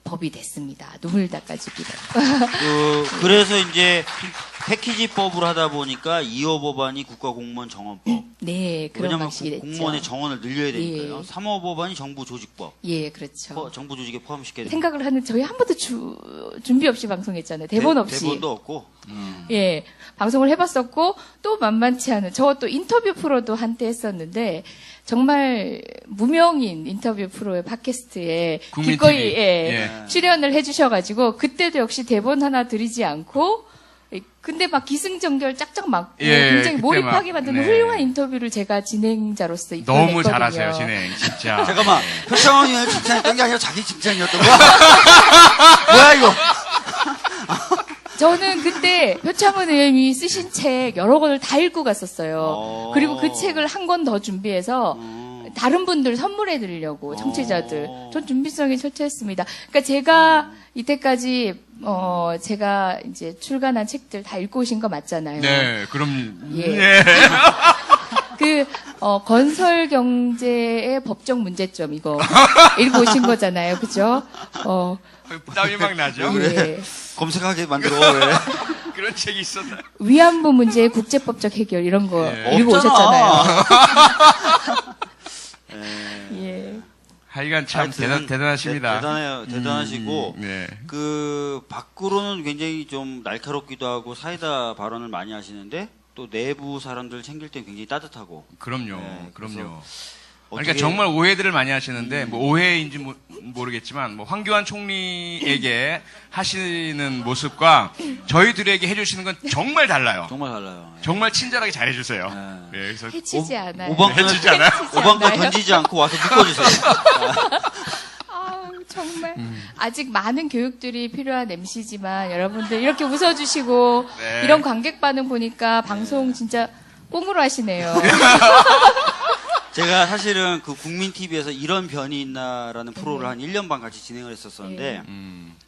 법이 됐습니다. 눈물 닦아주기로. 그래서 이제 패키지법으로 하다 보니까 2호 법안이 국가공무원 정원법. 네, 그런 왜냐하면 방식이 됐죠. 공무원의 정원을 늘려야 되니까요. 예. 3호 법안이 정부 조직법. 예, 그렇죠. 정부 조직에 포함시켜야 됩니다. 생각을 하는 저희 한 번도 준비 없이 방송했잖아요. 대본 없이. 대본도 없고. 예, 방송을 해봤었고 또 만만치 않은 저 또 인터뷰 프로도 한때 했었는데 정말 무명인 인터뷰 프로의 팟캐스트에 국민 기꺼이 TV. 예, 출연을 해주셔가지고 그때도 역시 대본 하나 드리지 않고 근데 막 기승전결 짝짝 맞고 예, 굉장히 그때 몰입하게 막, 만드는 네. 훌륭한 인터뷰를 제가 진행자로서 너무 이끌어냈거든요. 잘하세요, 진행. 진짜. 잠깐만. 표창원 의원을 칭찬했던 게 아니라 자기 칭찬이었던 거야? 뭐야, 이거? 저는 그때 표창원 의원이 쓰신 책 여러 권을 다 읽고 갔었어요. 그리고 그 책을 한 권 더 준비해서 다른 분들 선물해 드리려고 청취자들. 전 준비성이 철저했습니다. 그러니까 제가 이때까지 제가 이제 출간한 책들 다 읽고 오신 거 맞잖아요. 네, 그럼 예. 네. 건설 경제의 법적 문제점 이거 읽고 오신 거잖아요. 그죠? 땀이 막 나죠. 예. 검색하게 만들어, 왜? 그런 책이 있었나? 위안부 문제의 국제법적 해결 이런 거 예. 읽고 없잖아. 오셨잖아요. 예. 하여간 참 하여튼 대단하십니다. 대단하시고, 네. 그, 밖으로는 굉장히 좀 날카롭기도 하고 사이다 발언을 많이 하시는데, 또 내부 사람들 챙길 땐 굉장히 따뜻하고. 그럼요. 네, 그럼요. 어떻게- 그러니까 정말 오해들을 많이 하시는데 뭐 오해인지 모르겠지만 뭐 황교안 총리에게 하시는 모습과 저희들에게 해주시는 건 정말 달라요. 정말 달라요. 정말 친절하게 잘해주세요. 네. 네, 그래서 해치지 않아요. 해치지 않아요? 오방권 던지지 않고 와서 묶어주세요. 아우, 정말 아직 많은 교육들이 필요한 MC지만 여러분들 이렇게 웃어주시고 네. 이런 관객 반응 보니까 방송 진짜 꽁으로 하시네요. 제가 사실은 그 국민TV에서 이런 변이 있나라는 프로를 한 1년 반 같이 진행을 했었었는데,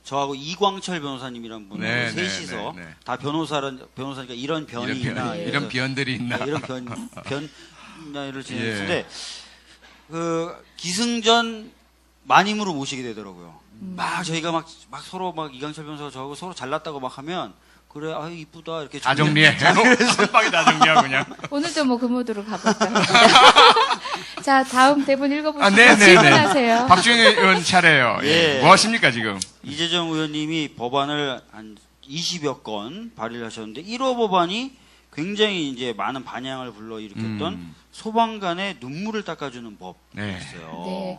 저하고 이광철 변호사님이란 분을 네, 셋이서 네, 네. 다 변호사니까 이런 변이 있나. 이런 변들이 있나? 네, 이런 변을 진행했는데, 예. 그 기승전 마님으로 모시게 되더라고요. 막 저희가 막 서로 막 이광철 변호사가 저하고 서로 잘났다고 막 하면, 그래, 아유, 이쁘다, 이렇게. 다 정리해. 한 방에 다 정리하고 그냥. 오늘도 뭐 그 모드로 가볼까 합니다. 자, 다음 대본 읽어보시고 질문하세요. 박주현 의원 차례예요. 예. 예. 뭐 하십니까 지금? 이재정 의원님이 법안을 한 20여 건 발의를 하셨는데 1호 법안이 굉장히 이제 많은 반향을 불러일으켰던 소방관의 눈물을 닦아주는 법이었어요. 네.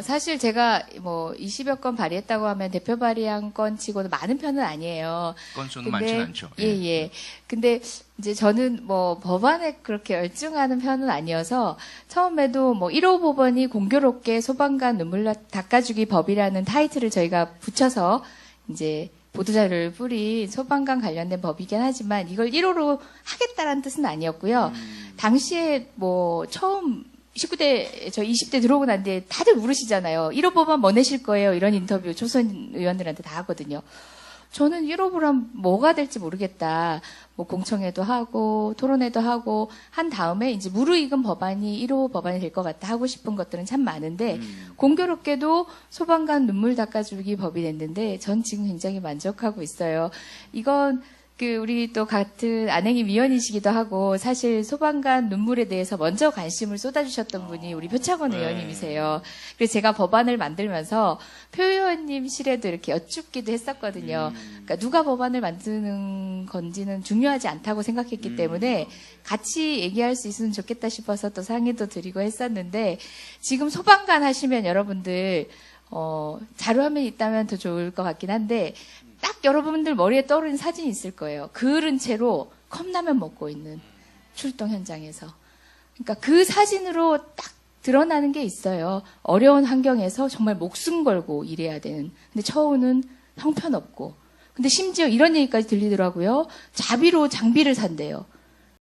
사실 제가 뭐 20여 건 발의했다고 하면 대표 발의한 건 치고는 많은 편은 아니에요. 건수는 많지는 않죠. 예. 근데 이제 저는 뭐 법안에 그렇게 열중하는 편은 아니어서 처음에도 뭐 1호 법원이 공교롭게 소방관 눈물 닦아주기 법이라는 타이틀을 저희가 붙여서 이제 보도자료를 뿌린 소방관 관련된 법이긴 하지만 이걸 1호로 하겠다라는 뜻은 아니었고요. 당시에 뭐 처음 19대, 저 20대 들어오고 난 뒤에 다들 물으시잖아요. 1호 법안 뭐 내실 거예요? 이런 인터뷰 초선 의원들한테 다 하거든요. 저는 1호 법안 뭐가 될지 모르겠다. 뭐 공청회도 하고 토론회도 하고 한 다음에 이제 무르익은 법안이 1호 법안이 될 것 같다 하고 싶은 것들은 참 많은데 공교롭게도 소방관 눈물 닦아주기 법이 됐는데 전 지금 굉장히 만족하고 있어요. 이건 우리 또 같은 안행위 위원이시기도 하고 사실 소방관 눈물에 대해서 먼저 관심을 쏟아주셨던 분이 우리 표창원 의원님이세요. 그래서 제가 법안을 만들면서 표 의원님실에도 이렇게 여쭙기도 했었거든요. 그러니까 누가 법안을 만드는 건지는 중요하지 않다고 생각했기 때문에 같이 얘기할 수 있으면 좋겠다 싶어서 또 상의도 드리고 했었는데 지금 소방관 하시면 여러분들 자료화면이 있다면 더 좋을 것 같긴 한데 딱 여러분들 머리에 떠오르는 사진이 있을 거예요. 그을은 채로 컵라면 먹고 있는 출동 현장에서. 그러니까 그 사진으로 딱 드러나는 게 있어요. 어려운 환경에서 정말 목숨 걸고 일해야 되는. 근데 처우는 형편없고. 근데 심지어 이런 얘기까지 들리더라고요. 자비로 장비를 산대요.